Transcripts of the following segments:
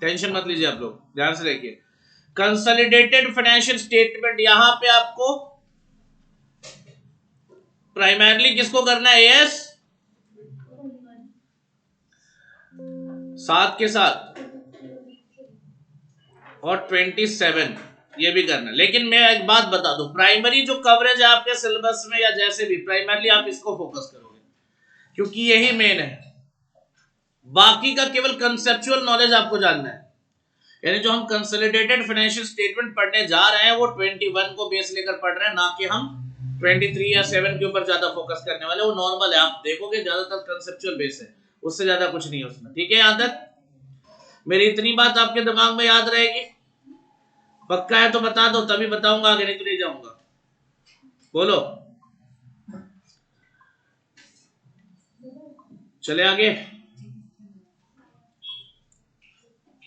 Tension मत लीजिए आप लोग, ध्यान से देखिए। कंसोलिडेटेड फाइनेंशियल स्टेटमेंट, यहां पे आपको प्राइमरली किसको करना है, एएस 7 के साथ और 27 ये भी करना। लेकिन मैं एक बात बता दूं, प्राइमरी जो कवरेज है आपके सिलेबस में या जैसे भी, प्राइमरली आप इसको फोकस करोगे क्योंकि यही मेन है। बाकी का केवल कंसेप्चुअल नॉलेज आपको जानना है। यानी जो हम कंसोलिडेटेड फाइनेंशियल स्टेटमेंट पढ़ने जा रहे हैं वो 21 को बेस लेकर पढ़ रहे हैं, ना कि हम 23 या 7 के ऊपर ज्यादा फोकस करने वाले। वो नॉर्मल है, आप देखोगे ज्यादातर कंसेप्चुअल बेस है, उससे ज्यादा कुछ नहीं है उसमें। ठीक है, याद तक मेरी इतनी बात आपके दिमाग में याद रहेगी? पक्का है तो बता दो, तभी बताऊंगा, आगे नहीं तो नहीं जाऊंगा। बोलो, चले आगे।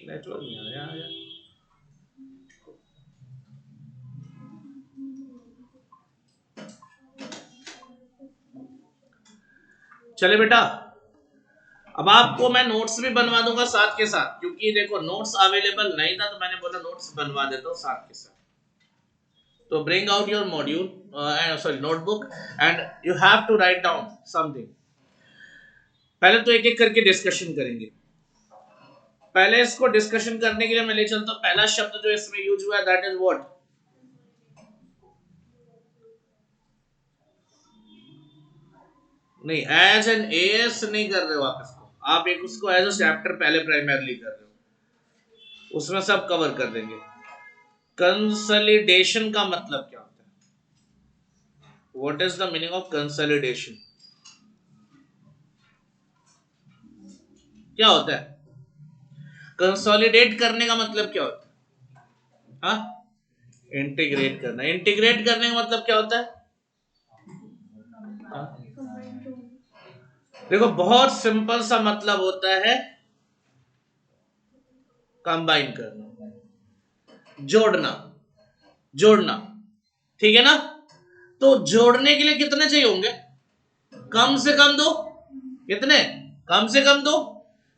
नेटवर्क नहीं आ रहा यार। चले बेटा, अब आपको मैं नोट्स भी बनवा दूंगा साथ के साथ, क्योंकि देखो नोट्स अवेलेबल नहीं था तो मैंने बोला नोट्स बनवा देता हूँ साथ के साथ। तो bring out your module, sorry notebook, and you have to write down something. पहले तो एक एक करके डिस्कशन करेंगे। पहले इसको डिस्कशन करने के लिए मैं ले चलता हूँ। पहला शब्द जो इसमें यूज हुआ है दैट इज व्हाट? नहीं, एज एन एएस नहीं कर रहे हो आप इसको, आप एक उसको एज अ चैप्टर पहले प्राइमरली कर रहे हो, उसमें सब कवर कर देंगे। कंसोलिडेशन का मतलब क्या होता है? What is the meaning of consolidation? क्या होता है? कंसोलिडेट करने का मतलब क्या होता है? हाँ, इंटीग्रेट करना। इंटीग्रेट करने का मतलब क्या होता है? हाँ? देखो बहुत सिंपल सा मतलब होता है कंबाइन करना, जोड़ना, जोड़ना। ठीक है ना? तो जोड़ने के लिए कितने चाहिए होंगे? कम से कम दो। कितने? कम से कम दो।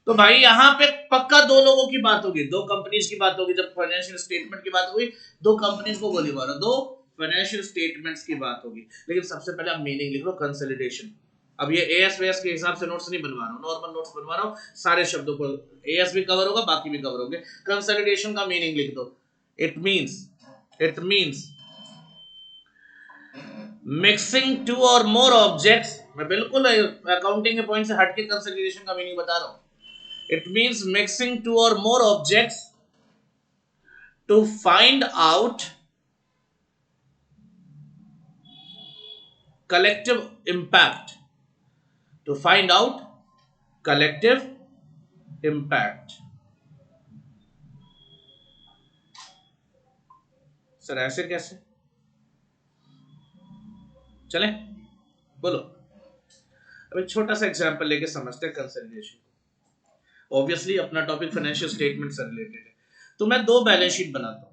तो भाई यहां पे पक्का दो लोगों की बात होगी, दो कंपनीज की बात होगी। जब फाइनेंशियल स्टेटमेंट की बात होगी, दो कंपनीज को गोली मारो, दो फाइनेंशियल स्टेटमेंट्स की बात होगी। लेकिन सबसे पहले आप मीनिंग लिख लो, कंसोलिडेशन। अब ये एएस वेएस के हिसाब से नोट्स नहीं बनवा रहा हूं, नॉर्मल नोट्स बनवा रहा हूं, सारे शब्दों को एएस भी कवर होगा, बाकी भी कवर होंगे। कंसोलिडेशन का मीनिंग लिख दो। इट मींस मिक्सिंग टू और मोर ऑब्जेक्ट्स। मैं बिल्कुल अकाउंटिंग के पॉइंट से हटके कंसोलिडेशन का मीनिंग बता रहा हूं। It means mixing two or more objects to find out collective impact. To find out collective impact. Sir ऐसे कैसे? चले बोलो। अब एक छोटा सा एग्जांपल लेके समझते हैं कंसोलिडेशन। ऑब्वियसली अपना टॉपिक फाइनेंशियल स्टेटमेंट से रिलेटेड है, तो मैं दो बैलेंस शीट बनाता हूं।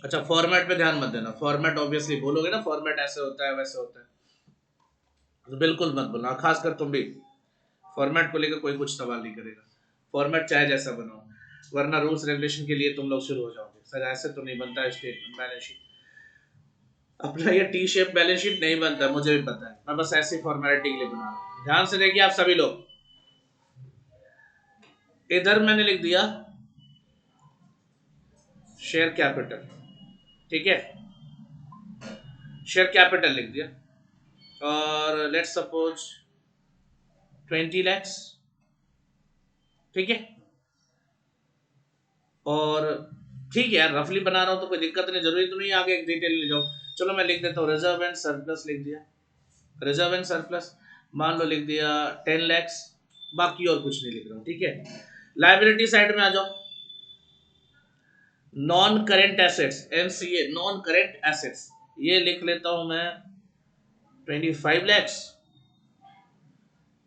अच्छा, फॉर्मेट पे ध्यान मत देना, फॉर्मेट ऑब्वियसली बोलोगे ना, फॉर्मेट ऐसे होता है वैसे होता है, तो बिल्कुल मत बोलना, खासकर तुम भी। फॉर्मेट को लेकर कोई कुछ सवाल नहीं करेगा, फॉर्मेट चाहे जैसा बनाओ, वरना रूल्स रेगुलेशन के लिए तुम लोग शुरू हो जाओगे, सर ऐसे तो नहीं बनता है स्टेटमेंट बैलेंस शीट। अपना ये टी शेप बैलेंस शीट नहीं बनता, मुझे भी पता है, मैं बस ऐसी फॉर्मेलिटी के लिए बना रहा हूं। ध्यान से देखिए आप सभी लोग, इधर मैंने लिख दिया शेयर कैपिटल, ठीक है, शेयर कैपिटल लिख दिया, और लेट्स सपोज 20 lakhs, ठीक है। और ठीक है यार, रफली बना रहा हूं तो कोई दिक्कत नहीं, जरूरी तो नहीं आगे एक डिटेल ले जाओ। चलो मैं लिख देता हूँ रिजर्व एंड सरप्लस, लिख दिया रिजर्व एंड सरप्लस, मान लो लिख दिया 10 lakhs, बाकी और कुछ नहीं लिख रहा हूँ, ठीक है। लायबिलिटी साइड में आ जाओ, non current assets, NCA, non current assets, ये लिख लेता हूं मैं 25 lakhs,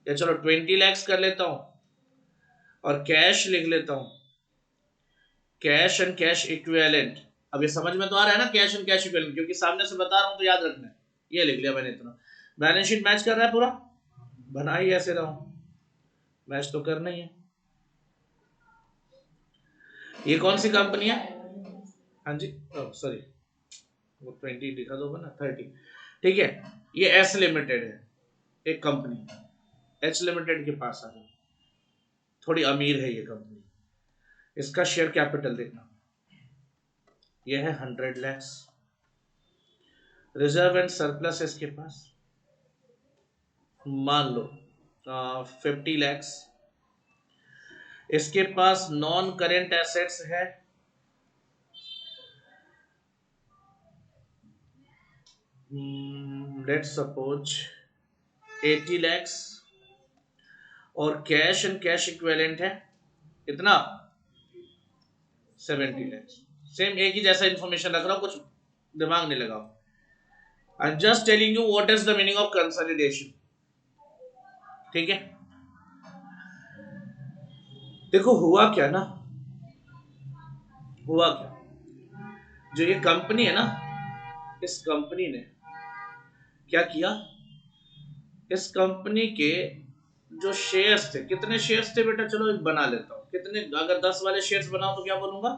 या चलो 20 lakhs कर लेता हूं, और कैश लिख लेता हूं, कैश एंड कैश इक्विवेलेंट। अब ये समझ में तो आ रहा है ना, कैश एंड कैश इक्विवेलेंट, क्योंकि सामने से बता रहा हूं तो याद रखना है। ये लिख लिया मैंने इतना। बैलेंस शीट मैच कर रहा है पूरा, बना ही ऐसे रहा हूं, मैच तो करना ही है। ये कौन सी कंपनी है? हाँ जी, सॉरी, वो 20 लिखा दो ना, 30। ठीक है, ये एस लिमिटेड है, एक कंपनी। एच लिमिटेड के पास आ गई, थोड़ी अमीर है ये कंपनी। इसका शेयर कैपिटल देखना, ये है 100 लाख। रिजर्व एंड सरप्लस इसके पास मान लो 50 लाख। इसके पास नॉन करेंट एसेट्स है लेट्स सपोज 80 लाख, और कैश एंड कैश इक्विवेलेंट है इतना 70 लाख। सेम एक ही जैसा इंफॉर्मेशन रख रहा हूं, कुछ दिमाग नहीं लगाओ। I am just telling you what is the meaning of consolidation. ठीक है, देखो हुआ क्या ना, हुआ क्या, जो ये कंपनी है ना, इस कंपनी ने क्या किया, इस कंपनी के जो शेयर्स थे, कितने शेयर्स थे बेटा, चलो एक बना लेता हूं, कितने, अगर 10 वाले शेयर्स बनाओ तो क्या बोलूंगा,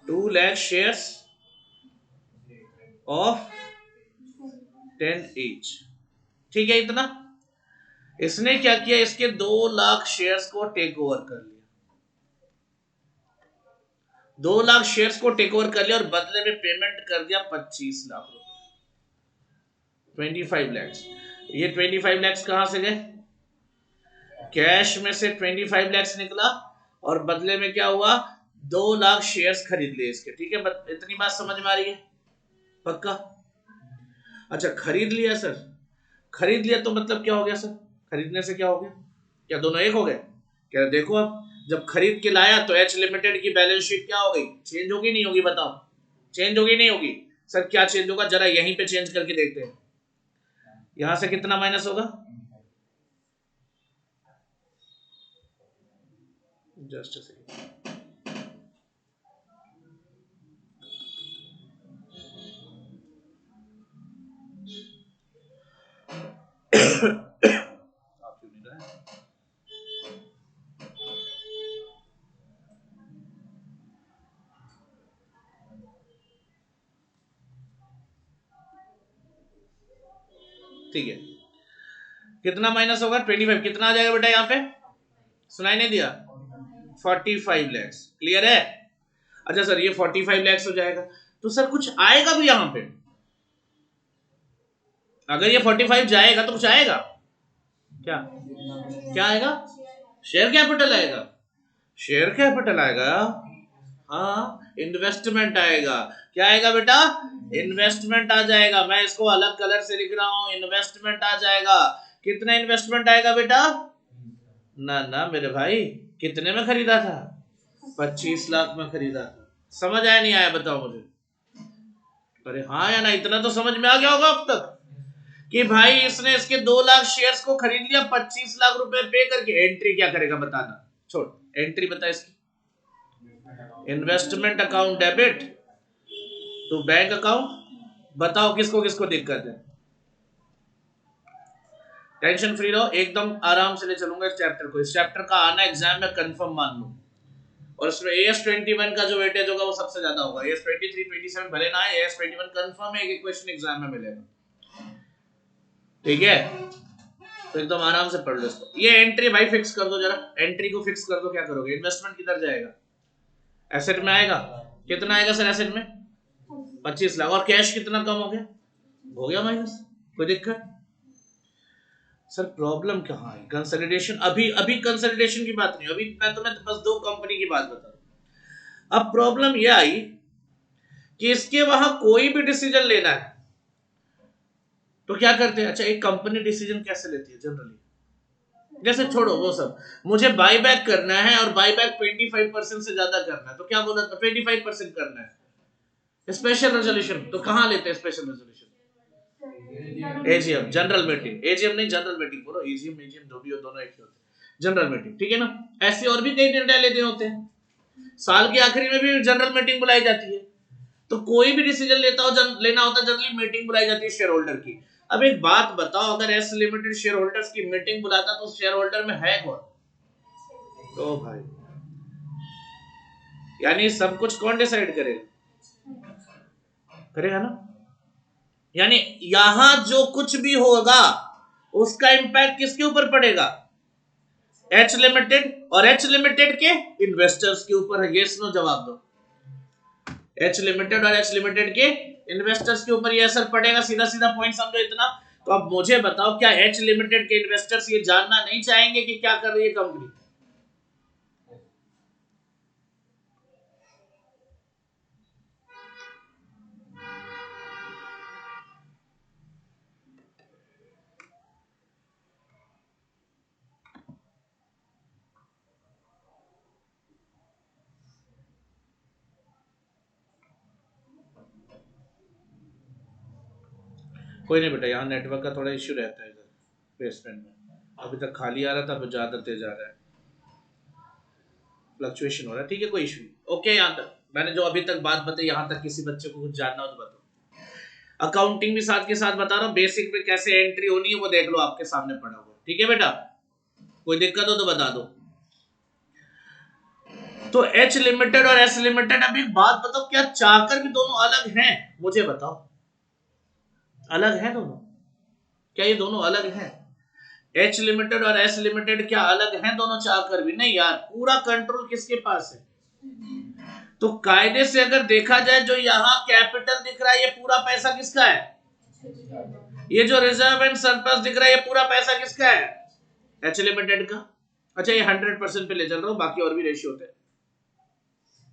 2 लाख शेयर्स ऑफ 10 ईच। ठीक है, इतना। इसने क्या किया, इसके 2 लाख शेयर्स को टेक ओवर कर लिया, 2 लाख शेयर्स को टेक ओवर कर लिया, और बदले में पेमेंट कर दिया 25 लाख रुपए, 25 लैक्स। ये 25 लैक्स कहां से गए, कैश में से 25 लैक्स निकला, और बदले में क्या हुआ, 2 लाख शेयर्स खरीद लिए इसके। ठीक है, इतनी बात समझ में आ रही है, पक्का? अच्छा, खरीद लिया सर, खरीद लिया तो मतलब क्या हो गया सर, खरीदने से क्या हो गया, क्या दोनों एक हो गए? क्या देखो, अब जब खरीद के लाया तो एच लिमिटेड की बैलेंस शीट क्या हो गई, चेंज होगी नहीं होगी, बताओ, चेंज होगी नहीं होगी? सर क्या चेंज होगा, जरा यहीं पे चेंज करके देखते हैं। यहां से कितना माइनस होगा, जस्ट अ सेकंड, ठीक है, कितना माइनस होगा, 25। कितना आ जाएगा बेटा यहाँ पे, सुनाई नहीं दिया, 45 लैक्स। क्लियर है? अच्छा सर, ये 45 लैक्स हो जाएगा, तो सर कुछ आएगा भी यहाँ पे, अगर ये 45 जाएगा तो कुछ आएगा क्या, क्या आएगा, शेयर कैपिटल आएगा, शेयर कैपिटल आएगा, हाँ, इन्वेस्टमेंट आएगा। क्या आएगा बेटा, इन्वेस्टमेंट आ जाएगा। मैं इसको अलग कलर से लिख रहा हूं, इन्वेस्टमेंट आ जाएगा। कितना इन्वेस्टमेंट आएगा बेटा, ना ना मेरे भाई, कितने में खरीदा था, 25 लाख में खरीदा था। समझ आया नहीं आया, बताओ मुझे? अरे हाँ या ना, इतना तो समझ में आ गया होगा अब तक, कि भाई इसने इसके 2 लाख शेयर्स को खरीद लिया 25 लाख रुपए पे करके। एंट्री क्या करेगा बताना, छोड़, एंट्री बता इसकी, investment account debit to bank account. बताओ किसको किसको दिक्कत है, टेंशन फ्री रहो, एकदम आराम से ले चलूंगा इस चैप्टर को। इस चैप्टर का आना एग्जाम में कंफर्म मान लो, और इसमें AS21 का जो वेटेज होगा वो सबसे ज्यादा होगा। AS23 27 भले ना आए, AS21 कंफर्म है कि क्वेश्चन एग्जाम में मिलेगा। ठीक है, तो एकदम आराम से पढ़ लो इसको। ये एंट्री भाई फिक्स कर दो, जरा एंट्री को फिक्स कर दो। क्या करोगे, इन्वेस्टमेंट किधर जाएगा, एसेट में आएगा। कितना आएगा सर एसेट में, 25 लाख, और कैश कितना कम हो गया माइनस, कोई दिक्कत? सर प्रॉब्लम कहाँ है, कंसोलिडेशन, अभी अभी कंसोलिडेशन की बात नहीं, अभी मैं तुम्हें बस 2 कंपनी की बात बता रहा हूं। अब प्रॉब्लम यह आई कि इसके वहां कोई भी डिसीजन लेना है तो क्या करते हैं। अच्छा, एक कंपनी डिसीजन कैसे लेती है जनरली, जैसे छोड़ो वो सब, मुझे बाई बैक करना है और बाई बैक 25% से ज्यादा करना है, तो क्या बोला, 25% करना है। स्पेशल रेजोल्यूशन तो कहां लेते हैं special resolution, AGM, general meeting, AGM नहीं जनरल मीटिंग बोलो, एजीएम एजीएम जो भी हो दोनों एक ही होते हैं, जनरल मीटिंग। ठीक है ना, ऐसे और भी कई निर्णय लेते होते हैं, साल के आखिरी में भी जनरल मीटिंग बुलाई जाती है। तो कोई भी डिसीजन लेना होता है जनरली मीटिंग बुलाई जाती है शेयर होल्डर की। अब एक बात बताओ, अगर एस लिमिटेड शेयर होल्डर्स की मीटिंग बुलाता तो शेयर होल्डर में है कौन? तो भाई यानी सब कुछ कौन डिसाइड करेगा? करेगा ना। यानी यहां जो कुछ भी होगा उसका इंपैक्ट किसके ऊपर पड़ेगा? एच लिमिटेड और एच लिमिटेड के इन्वेस्टर्स के ऊपर है। यस नो जवाब दो। एच लिमिटेड और एच लिमिटेड के इन्वेस्टर्स के ऊपर ये असर पड़ेगा। सीधा सीधा पॉइंट समझो इतना। तो अब मुझे बताओ, क्या एच लिमिटेड के इन्वेस्टर्स ये जानना नहीं चाहेंगे कि क्या कर रही है कंपनी? कोई नहीं बेटा, यहाँ नेटवर्क का थोड़ा इश्यू रहता है इधर बेसमेंट में। अभी तक खाली आ रहा था, अब ज्यादा तेज आ रहा है, फ्लक्चुएशन हो रहा है। ठीक है, कोई इशू नहीं। ओके, यहाँ तक मैंने जो अभी तक बात बताई, यहाँ तक किसी बच्चे को कुछ जानना हो तो बताओ। अकाउंटिंग भी साथ के साथ बता रहा हूँ, बेसिक में कैसे एंट्री होनी है वो देख लो, आपके सामने पड़ा हुआ। ठीक है बेटा, कोई दिक्कत हो तो बता दो। तो एच लिमिटेड और एस लिमिटेड, अब एक बात बताओ, क्या चाहकर भी दोनों अलग हैं? मुझे बताओ, अलग हैं दोनों? क्या ये दोनों अलग हैं? एच लिमिटेड और एस लिमिटेड क्या अलग हैं दोनों चाहकर भी? नहीं यार, पूरा कंट्रोल किसके पास है? तो कायदे से अगर देखा जाए, जो यहाँ कैपिटल दिख रहा है, ये पूरा पैसा किसका है? ये जो रिजर्व एंड सरप्लस दिख रहा है, ये पूरा पैसा किसका है? एच लिमिटेड का। अच्छा, ये 100% पे ले चल रहा हूं, बाकी और भी रेशियो होते हैं,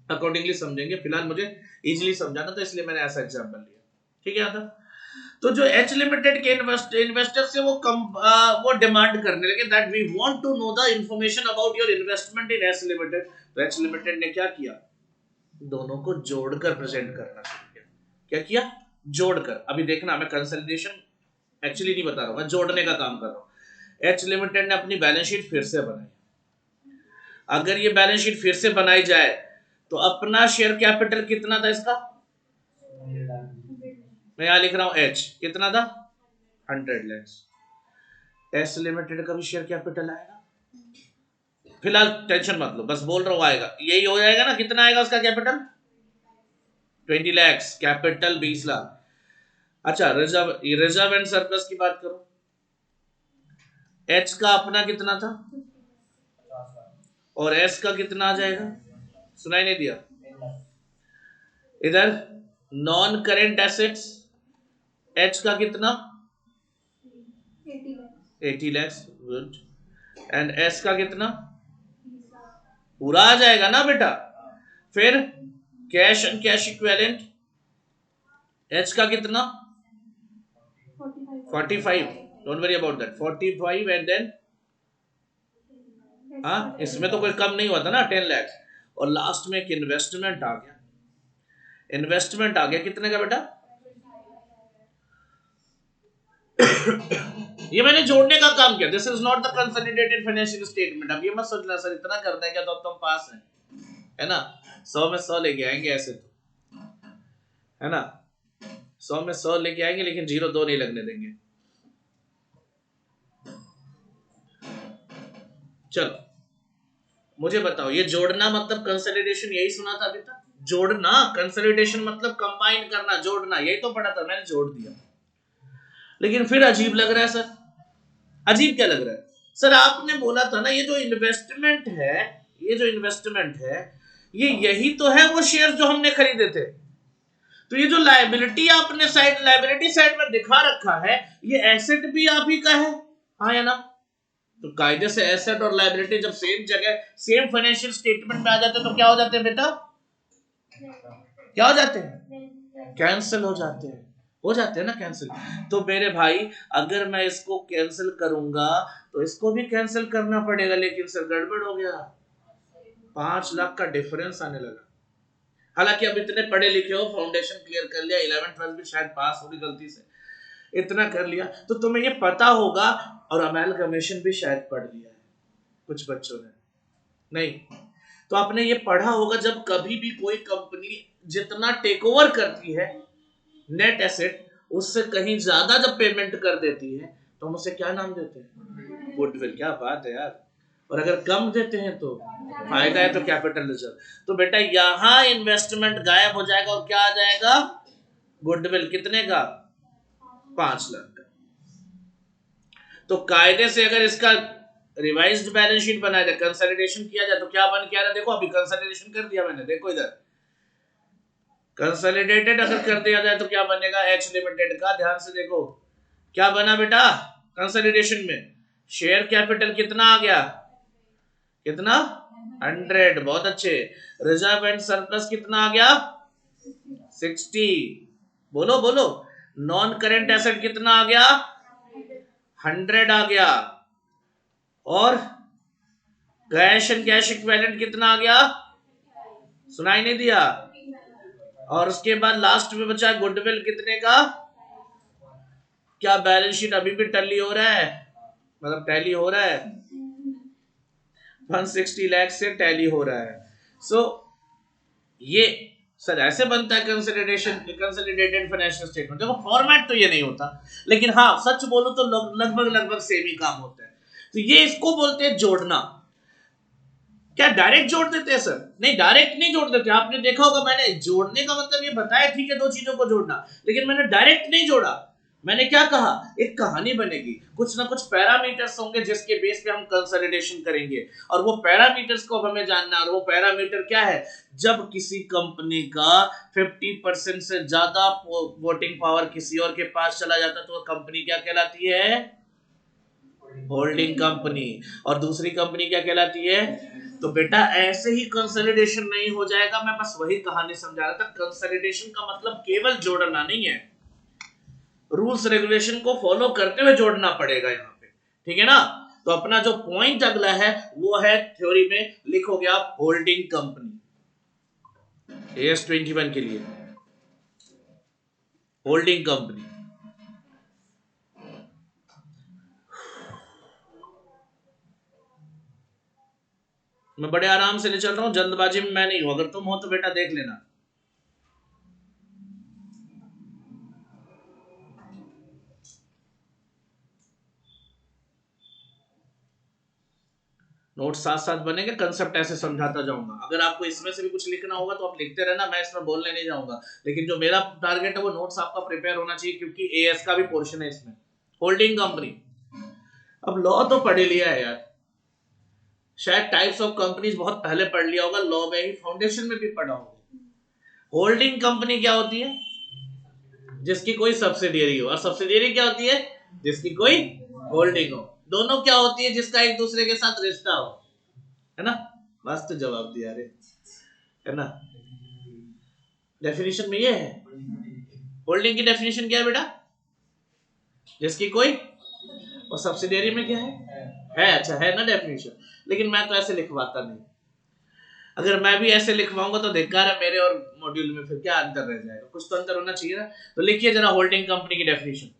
अकॉर्डिंगली समझेंगे। फिलहाल मुझे इजीली समझाना था, इसलिए मैंने ऐसा एग्जांपल लिया। ठीक है। तो जो एच लिमिटेड के इन्वेस्टर से वो डिमांड करने लगे that we want to know the information about your investment in H limited. तो एच लिमिटेड ने क्या किया? दोनों को जोड़कर प्रेजेंट करना शुरू किया। क्या किया? जोड़कर। अभी देखना, मैं कंसोलिडेशन एक्चुअली नहीं बता रहा हूं, मैं जोड़ने का काम कर रहा हूं। एच लिमिटेड ने अपनी बैलेंस शीट फिर से बनाई। अगर ये बैलेंस शीट फिर से बनाई जाए तो अपना शेयर कैपिटल कितना था इसका? मैं यहां लिख रहा हूं एच कितना था? 100 लाख। एस लिमिटेड का भी शेयर कैपिटल आएगा। फिलहाल टेंशन मत लो, बस बोल रहा हूं आएगा, यही हो जाएगा ना। कितना आएगा उसका कैपिटल? 20 लाख, कैपिटल 20 लाख। अच्छा, रिजर्व एंड सरप्लस की बात करो। एच का अपना कितना था और एस का कितना आ जाएगा? सुनाई नहीं दिया? इधर नॉन करेंट एसेट्स, एच का कितना? 80 लाख। गुड। एंड एस का कितना? पूरा आ जाएगा ना बेटा। फिर cash and cash equivalent, H का कितना? 45। Don't worry about that, 45। And then हाँ, इसमें तो कोई कम नहीं हुआ था ना, 10 लाख। और लास्ट में एक इन्वेस्टमेंट आ गया। इन्वेस्टमेंट आ गया कितने का बेटा? ये मैंने जोड़ने का काम किया। This is not the consolidated financial statement. अब ये मत सोचना सर इतना करना है क्या तो तुम पास है ना। 100 में 100 लेके आएंगे ऐसे तो, है ना। 100 में 100 लेके आएंगे, लेकिन 0-2 नहीं लगने देंगे। चलो मुझे बताओ, ये जोड़ना मतलब कंसोलिडेशन, यही सुना था अभी तक? जोड़ना, कंसोलिडेशन मतलब कंबाइन करना, जोड़ना, यही तो पढ़ा था। मैंने जोड़ दिया, लेकिन फिर अजीब लग रहा है सर। अजीब क्या लग रहा है सर? आपने बोला था ना, ये जो इन्वेस्टमेंट है, ये यही तो है वो शेयर जो हमने खरीदे थे। तो ये जो लायबिलिटी आपने लायबिलिटी साइड में दिखा रखा है, ये एसेट भी आप ही का है, हाँ या ना। तो कायदे से एसेट और लायबिलिटी जब सेम जगह सेम फाइनेंशियल स्टेटमेंट में आ जाते हैं तो क्या हो जाते हैं बेटा? क्या हो जाते हैं? कैंसिल हो जाते हैं। हो जाते हैं ना कैंसिल। तो मेरे भाई, अगर मैं इसको कैंसिल करूंगा तो इसको भी कैंसिल करना पड़ेगा। लेकिन सर गड़बड़ हो गया, 5 लाख का डिफरेंस आने लगा। हालांकि अब इतने पढ़े लिखे हो, फाउंडेशन क्लियर कर लिया, 11th-12th भी शायद पास होगी गलती से, इतना कर लिया तो तुम्हें ये पता होगा। और अमेलगमेशन भी शायद पढ़ लिया है कुछ बच्चों ने, नहीं तो आपने ये पढ़ा होगा, जब कभी भी कोई कंपनी जितना टेक ओवर करती है नेट एसेट, उससे कहीं ज्यादा जब पेमेंट कर देती है तो हम उसे क्या नाम देते हैं? गुडविल। क्या बात है यार। और अगर कम देते हैं तो फायदा है, तो कैपिटल रिजर्व। तो बेटा यहां इन्वेस्टमेंट गायब हो जाएगा और क्या आ जाएगा? गुडविल। कितने का? 5 लाख का। तो कायदे से अगर इसका रिवाइज्ड बैलेंस शीट बनाया जाए, कंसोलिडेशन किया जाए, तो क्या बन के आ रहा है? देखो अभी कंसोलिडेशन कर दिया मैंने, देखो इधर कंसोलिडेटेड अगर कर दिया जाए तो क्या बनेगा? एच लिमिटेड का। ध्यान से देखो क्या बना बेटा कंसोलिडेशन में। शेयर कैपिटल कितना आ गया? कितना? 100। बहुत अच्छे। रिजर्व एंड सरप्लस कितना आ गया? 60। बोलो बोलो। नॉन करेंट एसेट कितना आ गया? 100 आ गया। और कैश एंड कैश इक्विवेलेंट कितना आ गया? सुनाई नहीं दिया? और उसके बाद लास्ट में बचा गुडविल कितने का? क्या बैलेंस शीट अभी भी टैली हो रहा है? मतलब टैली हो रहा है? 160 लाख से टैली हो रहा है। सो ये सर ऐसे बनता है कंसोलिडेटेड फाइनेंशियल स्टेटमेंट। देखो फॉर्मेट तो ये नहीं होता, लेकिन हाँ सच बोलो तो लगभग लगभग सेम ही काम होता है। तो ये इसको बोलते हैं जोड़ना। क्या डायरेक्ट जोड़ देते हैं सर? नहीं, डायरेक्ट नहीं जोड़ देते। आपने देखा होगा मैंने जोड़ने का मतलब ये बताया, ठीक है, दो चीजों को जोड़ना, लेकिन मैंने डायरेक्ट नहीं जोड़ा। मैंने क्या कहा? एक कहानी बनेगी, कुछ ना कुछ पैरामीटर्स होंगे जिसके बेस पे हम कंसोलिडेशन करेंगे, और वो पैरामीटर्स को हमें जानना है। और वो पैरामीटर क्या है? जब किसी कंपनी का 50% से ज्यादा वोटिंग पावर किसी और के पास चला जाता है तो वो कंपनी क्या कहलाती है? Holding company. और दूसरी कंपनी क्या कहलाती है? तो बेटा ऐसे ही कंसोलिडेशन नहीं हो जाएगा। मैं बस वही कहानी समझा रहा था। कंसोलिडेशन का मतलब केवल जोड़ना नहीं है, रूल्स रेगुलेशन को फॉलो करते हुए जोड़ना पड़ेगा यहां पे, ठीक है ना? तो अपना जो पॉइंट अगला है वो है, थ्योरी में लिखोगे आप होल्डिंग कंपनी। AS21 के लिए होल्डिंग कंपनी। मैं बड़े आराम से ले चल रहा हूं, जल्दबाजी में मैं नहीं हूं। अगर तुम हो तो बेटा देख लेना। नोट साथ साथ बनेंगे, कंसेप्ट ऐसे समझाता जाऊंगा। अगर आपको इसमें से भी कुछ लिखना होगा तो आप लिखते रहना, मैं इसमें बोलने नहीं जाऊंगा। लेकिन जो मेरा टारगेट है वो नोट्स आपका प्रिपेयर होना चाहिए, क्योंकि एएस का भी पोर्शन है इसमें। Holding company. अब लॉ तो पढ़ लिया है यार, शायद टाइप्स ऑफ कंपनीज बहुत पहले पढ़ लिया होगा, लॉ में ही फाउंडेशन में भी पढ़ा होगा। होल्डिंग कंपनी क्या होती है? जिसकी कोई सब्सिडियरी हो। और सब्सिडियरी क्या होती है? जिसकी कोई होल्डिंग हो। दोनों क्या होती है? जिसका एक दूसरे के साथ रिश्ता हो, है ना? मस्त जवाब दिया रे, है ना? डेफिनेशन में ये है। होल्डिंग की डेफिनेशन क्या है बेटा? जिसकी कोई। और सब्सिडियरी में क्या है? अच्छा है ना डेफिनेशन। लेकिन मैं तो ऐसे लिखवाता नहीं। अगर मैं भी ऐसे लिखवाऊंगा तो धिक्कार है मेरे और मॉड्यूल में, फिर क्या अंतर रह जाएगा? कुछ तो अंतर होना चाहिए ना। तो लिखिए जरा होल्डिंग कंपनी की डेफिनेशन।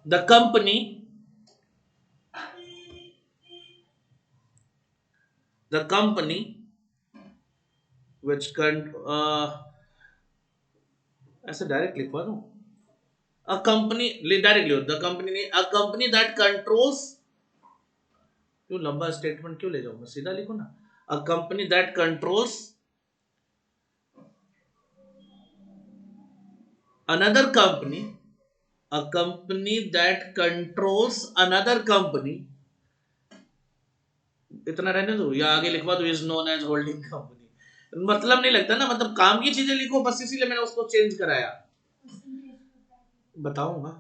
द कंपनी which ऐसे डायरेक्ट लिखवा दूं? अ कंपनी, डायरेक्ट लिखो द कंपनी नहीं, अ कंपनी दैट कंट्रोल्स। क्यों लंबा स्टेटमेंट क्यों ले जाऊंगा? सीधा लिखो ना, a company that controls another company, a company that controls another company। इतना रहने दो, या आगे लिखवा दो is known as holding company. मतलब नहीं लगता ना, मतलब काम की चीजें लिखो बस, इसीलिए मैंने उसको चेंज कराया। बताऊंगा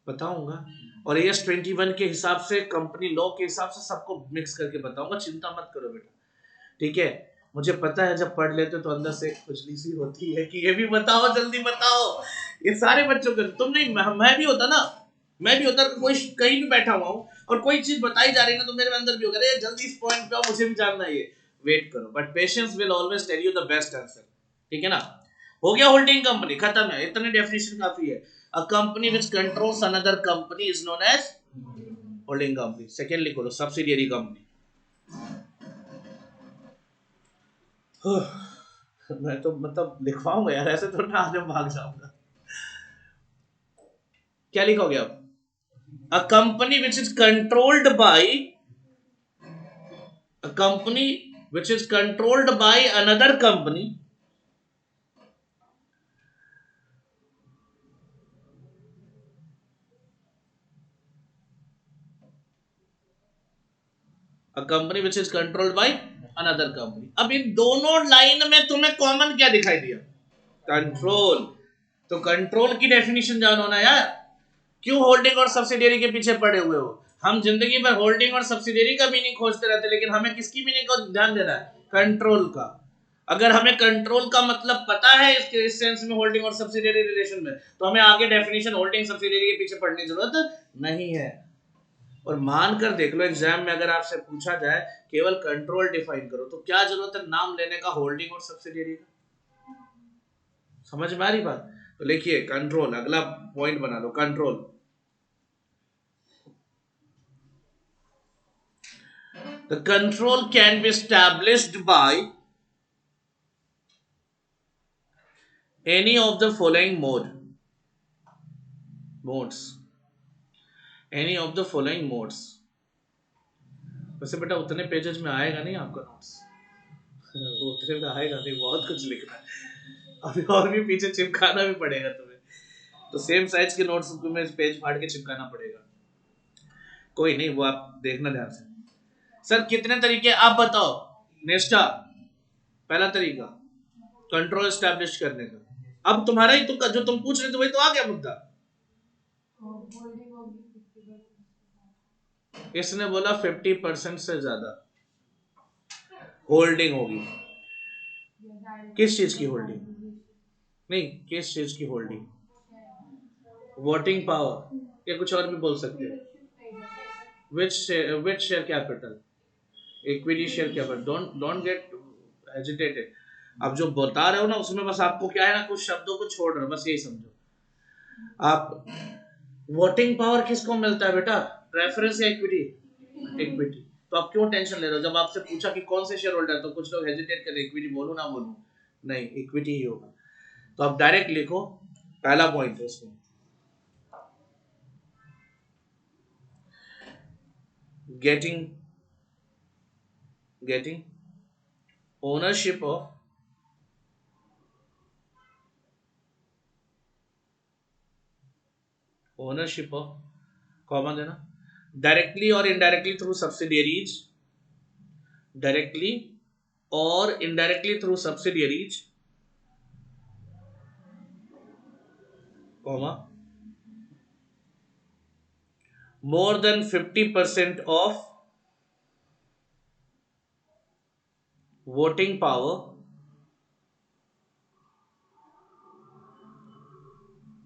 बताऊंगा। और AS21 के हिसाब से, कंपनी लॉ के हिसाब से सबको मिक्स करके बताऊंगा, चिंता मत करो बेटा, ठीक है? मुझे पता है जब पढ़ लेते तो अंदर से खुजली सी होती है कि ये भी बताओ, जल्दी बताओ। ये सारे बच्चों को, तुम नहीं, मैं भी होता ना, मैं भी होता, कोई कहीं भी बैठा हुआ हूँ और कोई चीज बताई जा रही है ना, तो मेरे अंदर भी होगा, जल्दी इस पॉइंट पे आओ, मुझे भी जानना है ये। वेट करो, but patience will always tell you the best answer, ठीक है ना? हो गया होल्डिंग कंपनी, खत्म है, इतने डेफिनेशन काफी है। A company which controls another company is known as holding company. Second लिखो लो, सब्सिडियरी कंपनी। मैं तो मतलब लिखवाऊंगा यार, ऐसे तो ना आगे भाग जाऊंगा। क्या लिखोगे आप? अ company which is controlled by, a company which is controlled by another company, a company which is controlled by another company। अब इन दोनों लाइन में तुम्हें कॉमन क्या दिखाई दिया? कंट्रोल। तो कंट्रोल की डेफिनेशन जानो ना यार। क्यों होल्डिंग और सब्सिडियरी के पीछे पड़े हुए हो? हम जिंदगी भर होल्डिंग और सब्सिडियरी का मीनिंग खोजते रहते, लेकिन हमें किसकी मीनिंग को ध्यान देना है? कंट्रोल का। अगर हमें कंट्रोल का मतलब पता है इसके इस सेंस में होल्डिंग और सब्सिडियरी रिलेशन में, तो हमें आगे डेफिनेशन होल्डिंग सब्सिडियरी के पीछे पढ़ने की जरूरत नहीं है। और मानकर देख लो एग्जाम में अगर आपसे पूछा जाए केवल कंट्रोल डिफाइन करो, तो क्या जरूरत है नाम लेने का होल्डिंग और सब्सिडियरी का? समझ में आ रही बात? तो लिखिए कंट्रोल, अगला पॉइंट बना लो control. The control can be established by any of the following modes, any of the following modes। वैसे बेटा उतने पेजेस में आएगा नहीं आपका नोट्स, उतने में आएगा नहीं, बहुत कुछ लिखना है अभी, और भी पीछे चिपकाना भी पड़ेगा तुम्हें, तो सेम साइज के नोट्स तुम्हें पेज फाड़ के चिपकाना पड़ेगा। कोई नहीं, वो आप देखना ध्यान से। सर कितने तरीके आप बताओ? नेस्टा पहला तरीका कंट्रोल स्टैब्लिश करने का। अब तुम्हारा ही तो जो तुम पूछ रहे थे वही तो आ गया मुद्दा। इसने बोला 50% से ज्यादा होल्डिंग होगी। किस चीज की होल्डिंग? नहीं, किस चीज की होल्डिंग? वोटिंग पावर, या कुछ और भी बोल सकते हो। Which share capital, equity share capital. Don't get hesitated. अब जो बता रहे हो ना उसमें बस आपको क्या है ना, कुछ शब्दों को छोड़ रहे हो, बस यही समझो आप। वोटिंग पावर किसको मिलता है बेटा? प्रेफरेंस या इक्विटी? इक्विटी। तो आप क्यों टेंशन ले रहे हो? जब आपसे पूछा कि कौन से शेयर होल्डर, तो कुछ लोग हेजिटेट कर रहे, इक्विटी बोलूं ना बोलूं? नहीं, इक्विटी ही होगा। तो आप डायरेक्ट लिखो, पहला पॉइंट है उसमें getting ownership of कॉमा देना, डायरेक्टली और इनडायरेक्टली थ्रू सब्सिडियरीज, डायरेक्टली और indirectly through subsidiaries, comma more than 50% of voting power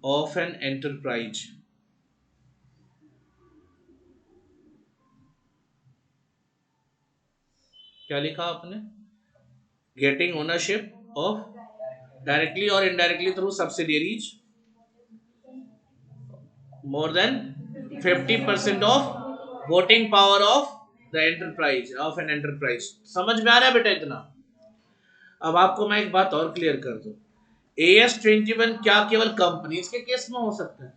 of an enterprise। क्या लिखा आपने? गेटिंग ओनरशिप ऑफ डायरेक्टली और indirectly through subsidiaries more than 50% of voting power of the enterprise, of an enterprise. समझ में आ रहा है बेटा इतना? अब आपको मैं एक बात और क्लियर कर दूं, AS21 क्या केवल कंपनीज के केस में हो सकता है?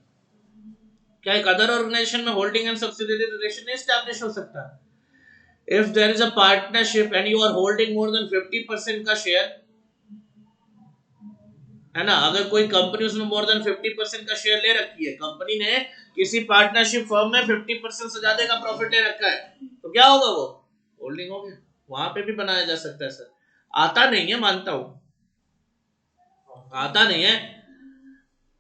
क्या एक अदर ऑर्गेनाइजेशन में holding and subsidiary relation establish हो सकता है? If there is a partnership and you are holding more than 50% का शेयर, है ना, अगर कोई कंपनी उसमें मोर देन 50% का शेयर ले रखी है, कंपनी ने किसी पार्टनरशिप फर्म में 50% से ज्यादा का प्रॉफिट ले रखा है, तो क्या होगा? वो होल्डिंग हो गया। वहां पे भी बनाया जा सकता है सर, आता नहीं है, मानता हूं आता नहीं है,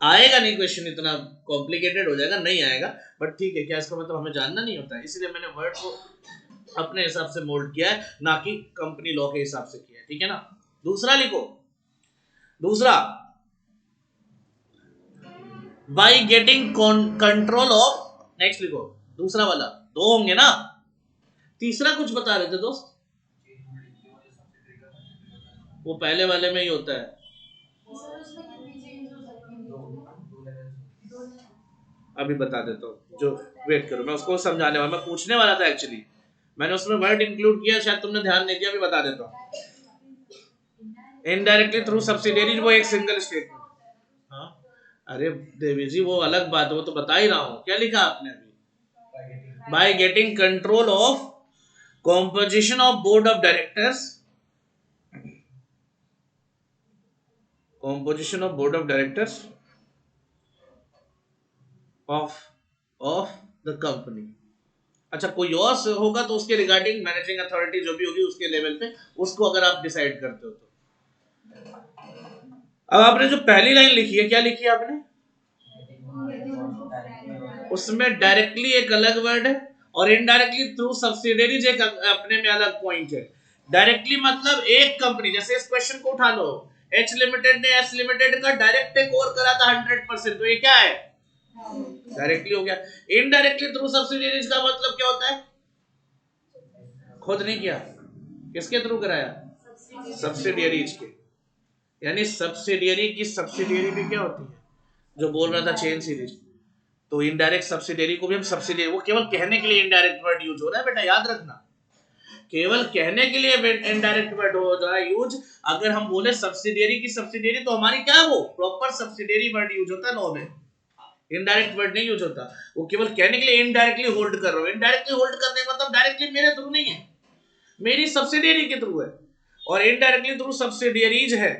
आएगा नहीं, क्वेश्चन इतना कॉम्प्लिकेटेड हो जाएगा, नहीं आएगा, बट ठीक है, क्या इसका मतलब हमें जानना नहीं होता है? इसलिए मैंने वर्ड को अपने हिसाब से मोल्ड किया है, ना कि कंपनी लॉ के हिसाब से किया है, ठीक है ना। दूसरा लिखो, दूसरा by getting control of, next लिखो दूसरा वाला, दो होंगे ना, तीसरा कुछ बता रहे थे दोस्त, वो पहले वाले में ही होता है। अभी बता देता हूँ, जो वेट करो, मैं उसको समझाने वाला, मैं पूछने वाला था एक्चुअली, मैंने उसमें वर्ड इंक्लूड किया, शायद तुमने ध्यान नहीं दिया, अभी बता देता हूँ। इनडायरेक्टली थ्रू सब्सिडियरी वो एक सिंगल स्टेटमेंट। हाँ अरे देवी जी वो अलग बात है, वो तो बता ही रहा हूँ। क्या लिखा आपने अभी? By getting control of composition of board of directors, composition of board of directors of of the company. अच्छा कोई और होगा तो उसके रिगार्डिंग मैनेजिंग अथॉरिटी जो भी होगी उसके लेवल पे उसको अगर आप डिसाइड करते हो तो। अब आपने जो पहली लाइन लिखी है, क्या लिखी है आपने? उसमें डायरेक्टली एक अलग वर्ड है और इनडायरेक्टली थ्रू सब्सिडियरीज एक अपने में अलग पॉइंट है। डायरेक्टली मतलब एक कंपनी, जैसे इस क्वेश्चन को उठा लो, एच लिमिटेड ने एस लिमिटेड का डायरेक्ट टेक ओवर करा था 100%, तो ये क्या है? डायरेक्टली हो गया। इनडायरेक्टली थ्रू सब्सिडियरीज का मतलब क्या होता है? खुद नहीं किया, किसके थ्रू कराया? सब्सिडियरीज के। यानी सब्सिडियरी की सब्सिडियरी भी क्या होती है? जो बोल रहा था चेन सीरीज, तो इनडायरेक्ट सब्सिडियरी को भी हम सब्सिडियरी, वो केवल कहने के लिए इनडायरेक्ट वर्ड यूज हो रहा है बेटा, याद रखना, केवल कहने के लिए इनडायरेक्ट वर्ड हो रहा है यूज। अगर हम बोले सब्सिडियरी की सब्सिडियरी तो हमारी क्या है, वो प्रॉपर सब्सिडियरी वर्ड यूज होता है लॉ में, इनडायरेक्ट वर्ड नहीं यूज होता। वो केवल कहने के लिए इनडायरेक्टली होल्ड कर रहा हूं, इनडायरेक्टली होल्ड करने का मतलब डायरेक्टली मेरे थ्रू नहीं है, मेरी सब्सिडियरी के थ्रू है, और इनडायरेक्टली थ्रू सब्सिडियरीज है।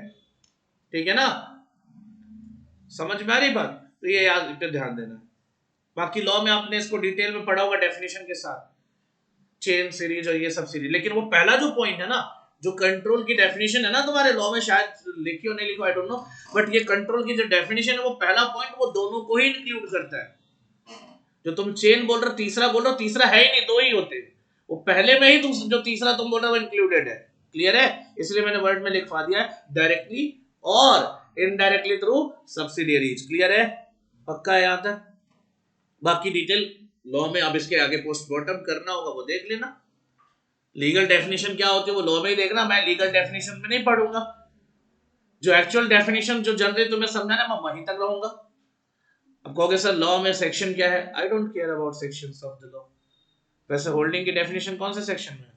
ठीक है ना, समझ में आ रही बात? तो ये याद पे ध्यान देना। बाकी लॉ में आपने इसको डिटेल में पढ़ा होगा डेफिनेशन के साथ, चेन सीरीज और ये सब सीरीज। लेकिन वो पहला जो पॉइंट है ना, जो कंट्रोल की डेफिनेशन है ना तुम्हारे लॉ में, शायद लिखी हो नहीं लिखो आई डोंट नो, बट ये कंट्रोल की जो डेफिनेशन है वो पहला पॉइंट वो दोनों को ही इंक्लूड करता है। जो तुम चेन बोल रहे हो, तीसरा बोल रहे हो, तीसरा है ही नहीं, दो ही होते हैं, वो पहले में ही तुम जो तीसरा तुम बोल रहे हो वो इंक्लूडेड है। क्लियर है? इसलिए मैंने वर्ड में लिखवा दिया है डायरेक्टली और इनडायरेक्टली थ्रू सब्सिडियरीज। क्लियर है? पक्का है यहां तक? बाकी डिटेल लॉ में अब इसके आगे पोस्टमार्टम करना होगा वो देख लेना। लीगल डेफिनेशन क्या होती है वो लॉ में ही देखना, मैं लीगल डेफिनेशन में नहीं पढ़ूंगा। जो एक्चुअल डेफिनेशन जो जनरली तुम्हें समझाना मैं वहीं तक रहूंगा। अब कहोगे सर लॉ में सेक्शन क्या है, I don't care about sections of the law. वैसे होल्डिंग की डेफिनेशन कौन से सेक्शन में है,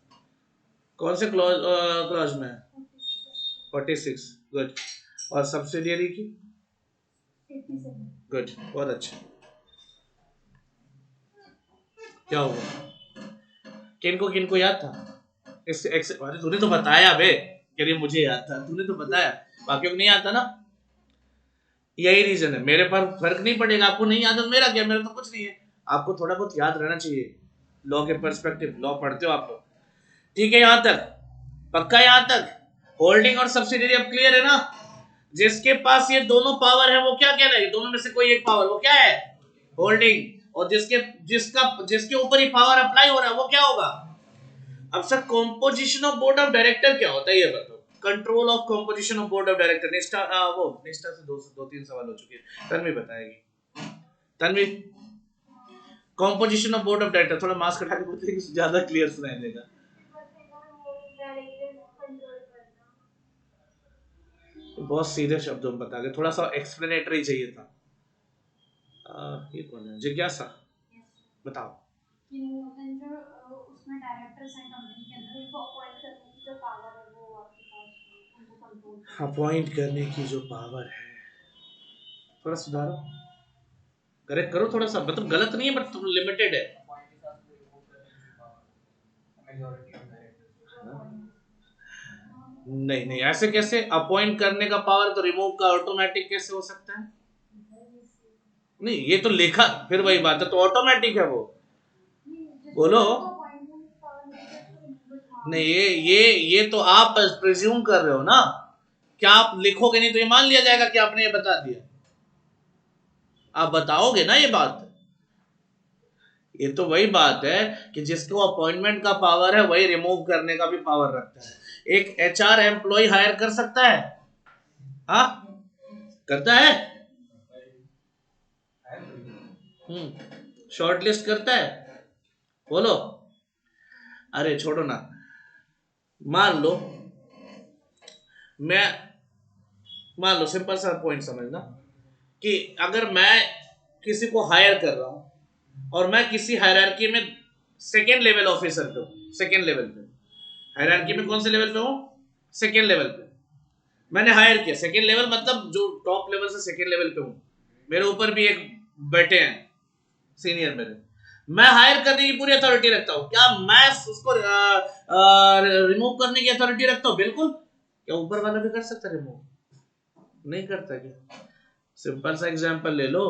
कौन से क्लॉज में है? 46। गुड। और सब्सिडियरी की? गुड, बहुत अच्छा। क्या हुआ, किनको याद था? अरे तूने तो बताया बे, कि मुझे याद था, तूने तो बताया, बाकियों को नहीं आता ना। यही रीजन है, मेरे पर फर्क नहीं पड़ेगा, आपको नहीं याद है मेरा क्या, मेरा तो कुछ नहीं है, आपको थोड़ा बहुत याद रहना चाहिए लॉ के पर्सपेक्टिव, लॉ पढ़ते हो आप लोग। ठीक है यहां तक? पक्का यहां तक? होल्डिंग और सब्सिडियरी अब क्लियर है ना? जिसके पास ये दोनों पावर है वो क्या कह रहा है, दोनों में से कोई एक पावर, वो क्या है? होल्डिंग। और जिसके ऊपर ही पावर अप्लाई हो रहा है वो क्या होगा? अब sir composition of board of director क्या होता है ये बताओ। Control of composition of board of director, निष्ठा वो निष्ठा से दो तीन सवाल हो चुके हैं, तन्वी बताएगी। Tanvi, composition of board of director, थोड़ा मास्क हटा के बोलते हैं ज्यादा क्लियर सुनाई देगा। बहुत सीधे शब्दों में बता के, थोड़ा सा एक्सप्लेनेटरी चाहिए था। ये कौन है? जिज्ञासा, बताओ। उसमें डायरेक्टर्स हैं कंपनी के अंदर, उनको अपॉइंट करने की जो पावर है वो आपके पास, उनको कंट्रोल अपॉइंट करने की जो पावर है, थोड़ा सुधारो, करेक्ट करो थोड़ा सा, मतलब गलत नहीं है बट तुम लिमिटेड है। नहीं नहीं ऐसे कैसे, अपॉइंट करने का पावर तो रिमूव का ऑटोमेटिक कैसे हो सकता है? नहीं ये तो लिखा, फिर वही बात है, तो ऑटोमेटिक है वो, बोलो। नहीं ये तो आप प्रिज्यूम कर रहे हो ना, क्या आप लिखोगे नहीं तो ये मान लिया जाएगा कि आपने ये बता दिया, आप बताओगे ना ये बात। ये तो वही बात है कि जिसको अपॉइंटमेंट का पावर है वही रिमूव करने का भी पावर रखता है। एक एचआर एम्प्लॉय हायर कर सकता है? हाँ करता है। शॉर्ट लिस्ट करता है, बोलो। अरे छोड़ो ना, मान लो मैं, मान लो सिंपल सा पॉइंट समझना कि अगर मैं किसी को हायर कर रहा हूं और मैं किसी हायरार्की में सेकेंड लेवल ऑफिसर पे हूं, सेकेंड लेवल पे, हायरार्की में कौन से लेवल पे हूं? सेकेंड लेवल पे। मैंने हायर किया, सेकेंड लेवल मतलब जो टॉप लेवल से सेकेंड लेवल पे हूँ, मेरे ऊपर भी एक बैठे हैं सीनियर मेरे, मैं हायर करने की पूरी अथॉरिटी रखता हूँ। क्या मैं उसको रिमूव करने की अथॉरिटी रखता हूँ? बिल्कुल। क्या ऊपर वाला भी कर सकता रिमूव? नहीं करता क्या? सिंपल सा एग्जांपल ले लो,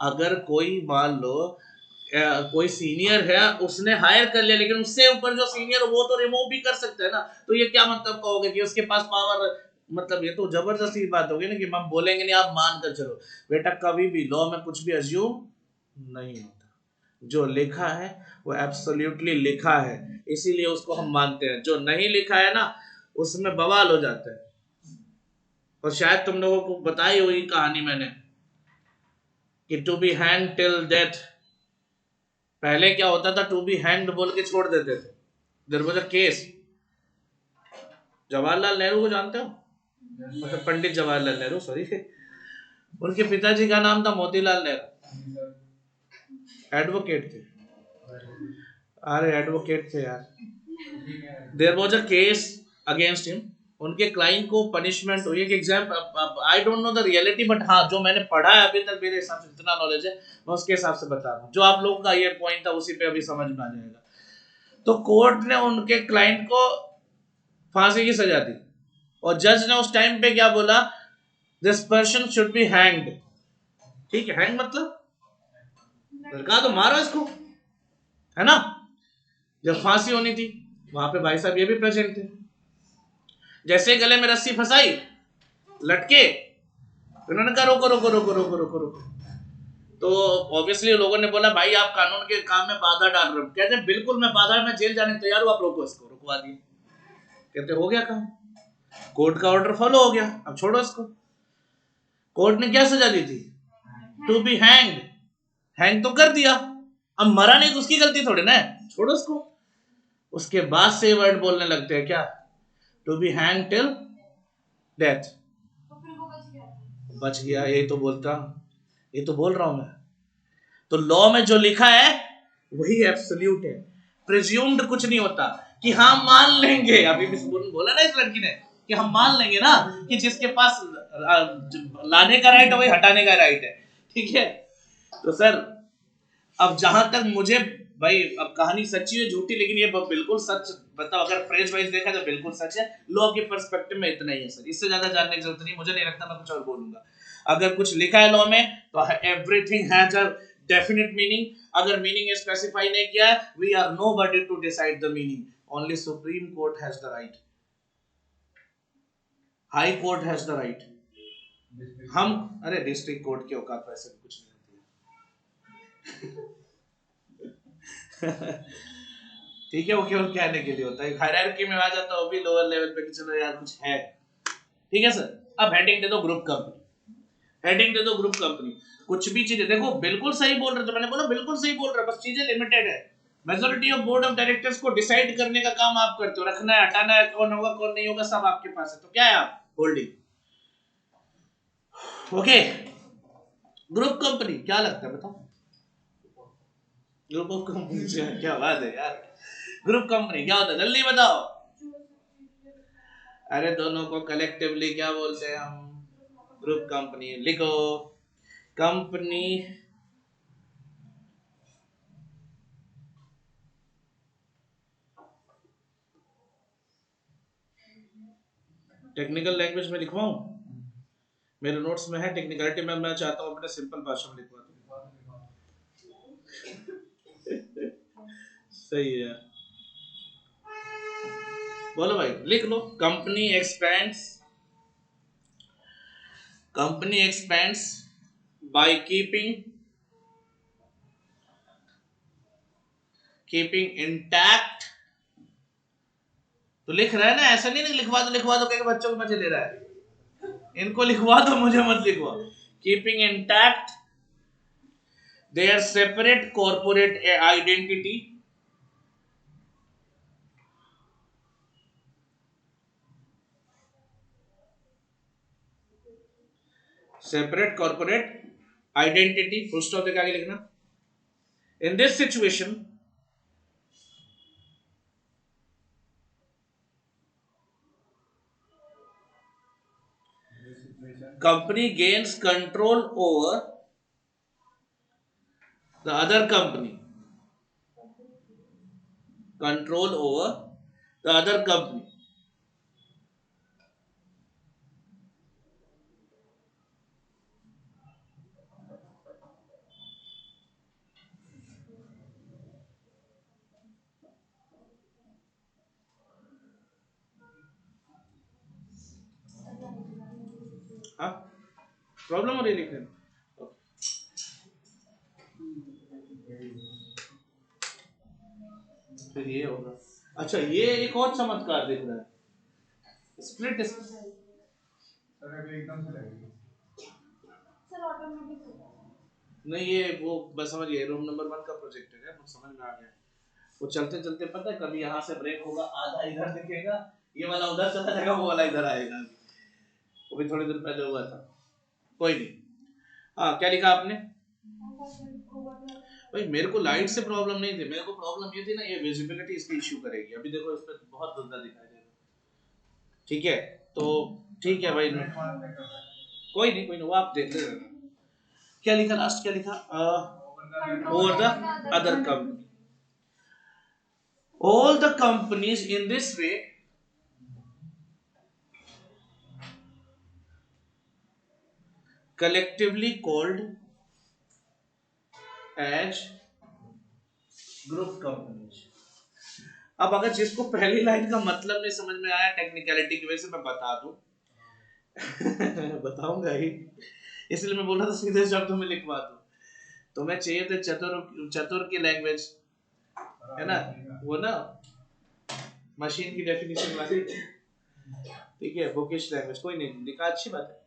अगर कोई मान लो कोई सीनियर है, उसने हायर कर लिया, लेकिन उससे ऊपर जो सीनियर वो तो रिमूव भी कर सकता है ना, तो ये क्या मतलब कहोगे कि उसके पास पावर, मतलब ये तो जबरदस्ती बात होगी ना कि हम बोलेंगे नहीं, आप मान कर चलो। बेटा कभी भी लॉ में कुछ भी अज्यूम नहीं होता, जो लिखा है वो एब्सोल्युटली लिखा है, इसीलिए उसको हम मानते हैं। जो नहीं लिखा है ना, उसमें बवाल हो जाता है। और शायद तुम लोगों को बताई हुई कहानी मैंने कि to be hang till death, पहले क्या होता था, टू बी हैंग्ड बोल के छोड़ देते थे। There was a case, Jawaharlal Nehru को जानते हो? मतलब पंडित जवाहरलाल नेहरू, सॉरी, उनके पिताजी का नाम था मोतीलाल नेहरू, एडवोकेट थे। अरे एडवोकेट थे यार। There was a case against him, उनके क्लाइंट को पनिशमेंट हुई। एक example, I don't know the reality, but हाँ जो मैंने पढ़ा है अभी तक, मेरे हिसाब से जितना नॉलेज है मैं उसके हिसाब से बता रहा हूँ। जो आप लोगों का ये पॉइंट था उसी पे अभी समझ में आ जाएगा। तो कोर्ट ने उनके क्लाइंट को फांसी की सजा दी, और जज ने उस टाइम पे क्या बोला, this person should be hanged. ठीक है, हैंग मतलब कहा तो मारो इसको, है ना। जब फांसी होनी थी, वहां पे भाई साहब ये भी प्रेजेंट थे। जैसे गले में रस्सी फंसाई, लटके, उन्होंने कहा रोको रोको रोको रोको रोको रोको। तो ऑब्वियसली लोगों ने बोला भाई आप कानून के काम में बाधा डाल रहे हो। कहते बिल्कुल मैं बाधा में जेल जाने तैयार हूं, आप रोको इसको। रुकवा दिए। कहते हो गया काम, कोर्ट का ऑर्डर फॉलो हो गया, अब छोड़ो इसको। कोर्ट ने क्या सजा दी थी? टू बी हैंग, हैंग तो कर दिया, अब मरा नहीं तो उसकी गलती थोड़ी ना है, छोड़ो उसको। उसके बाद से वर्ड बोलने लगते हैं क्या, to be hang till death. बच गया, ये तो बोलता, ये तो बोल रहा हूं मैं। तो लॉ में जो लिखा है वही एब्सोल्यूट है, प्रिज्यूम्ड कुछ नहीं होता कि हाँ मान लेंगे। अभी भी बोला ना इस लड़की ने कि हम मान लेंगे ना कि जिसके पास लाने का राइट है वही हटाने का राइट है। ठीक है, तो सर अब जहां तक मुझे, भाई अब कहानी सच्ची है झूठी, लेकिन ये बिल्कुल सच बताओ, अगर फ्रेज वाइज देखा तो बिल्कुल सच है। लॉ के पर्सपेक्टिव में इतना ही है सर, इससे ज्यादा जानने की जरूरत नहीं, मुझे नहीं लगता मैं कुछ और बोलूंगा। अगर कुछ लिखा है लॉ में तो everything has a definite meaning. अगर मीनिंग स्पेसिफाई नहीं किया, we are nobody to decide the meaning, only supreme court has the right, high court has the right. हम, अरे डिस्ट्रिक्ट कोर्ट की औकात वैसे भी कुछ नहीं होती। ठीक है, वो केवल कहने के लिए होता है, हायरार्की में आ जाता है वो भी लोअर लेवल पे कि चलो यार कुछ है। ठीक है सर, अब हेडिंग दे दो ग्रुप कंपनी, हेडिंग दे दो ग्रुप कंपनी। कुछ भी चीजें देखो, बिल्कुल सही बोल रहे थे, मैंने बोला बिल्कुल सही बोल रहे, बस चीजें लिमिटेड है। Majority of board of directors को डिसाइड करने का काम आप करते हो, रखना है हटाना है, कौन होगा कौन नहीं होगा सब आपके पास है। तो क्या है आप होल्डिंग। ओके, ग्रुप कंपनी क्या लगता है बताओ? ग्रुप ऑफ कंपनी क्या बात है यार, ग्रुप कंपनी क्या होता है जल्दी बताओ। अरे दोनों को कलेक्टिवली क्या बोलते हैं हम? Group company. लिखो, कंपनी टेक्निकल लैंग्वेज में लिखवाऊं? मेरे नोट्स में है टेक्निकलिटी में, मैं चाहता हूं अपने सिंपल भाषा में लिखवा दूं। सही है, बोलो भाई लिख लो। Company expands by keeping intact. तो लिख रहा है ना, ऐसा नहीं लिखवा दो कहीं बच्चों को मजे ले रहा है। इनको लिखवा दो, मुझे मत लिखवा। Keeping intact their separate corporate identity, separate corporate identity, full stop देके आगे लिखना। In this situation, company gains control over the other company. Control over the other company. हाँ प्रॉब्लम हो रही है लिखने में? फिर ये होगा। अच्छा ये एक और चमत्कार दिख रहा है, स्प्लिट। सर अभी एकदम से लगेगी सर ऑटोमेटिक होता है। नहीं ये वो बस समझिए रूम नंबर 1 का प्रोजेक्टर है, मुझे समझ में आ गया। वो चलते चलते पता है कभी यहाँ से ब्रेक होगा, आधा इधर दिखेगा, ये वाला उधर चला जाएगा, वो वाला इधर आएगा। वो भी थोड़ी देर पहले हुआ था, कोई नहीं। हाँ क्या लिखा आपने? भाई मेरे को लाइट से प्रॉब्लम नहीं थी, मेरे को प्रॉब्लम ये थी ना, ये विजिबिलिटी इसकी इश्यू करेगी। अभी देखो इस पे बहुत धुंधला दिखाई दे रहा है। ठीक है तो ठीक है भाई, कोई नहीं वो आप देखते रहना। क्या लिखा लास्ट, क्या लिखा? Over the other company. All the companies in this way collectively called as group companies. अब अगर जिसको पहली लाइन का मतलब नहीं समझ में आया टेक्निकलिटी की वजह से, मैं बता दूं बताऊंगा ही, इसलिए मैं बोला था सीधे शब्दों में लिखवा दूं। तो मैं चाहिए थे चतुर की लैंग्वेज है ना, वो ना मशीन की डेफिनेशन वाली, ठीक है बुकिश लैंग्वेज, कोई नहीं लिखा, अच्छी बात है।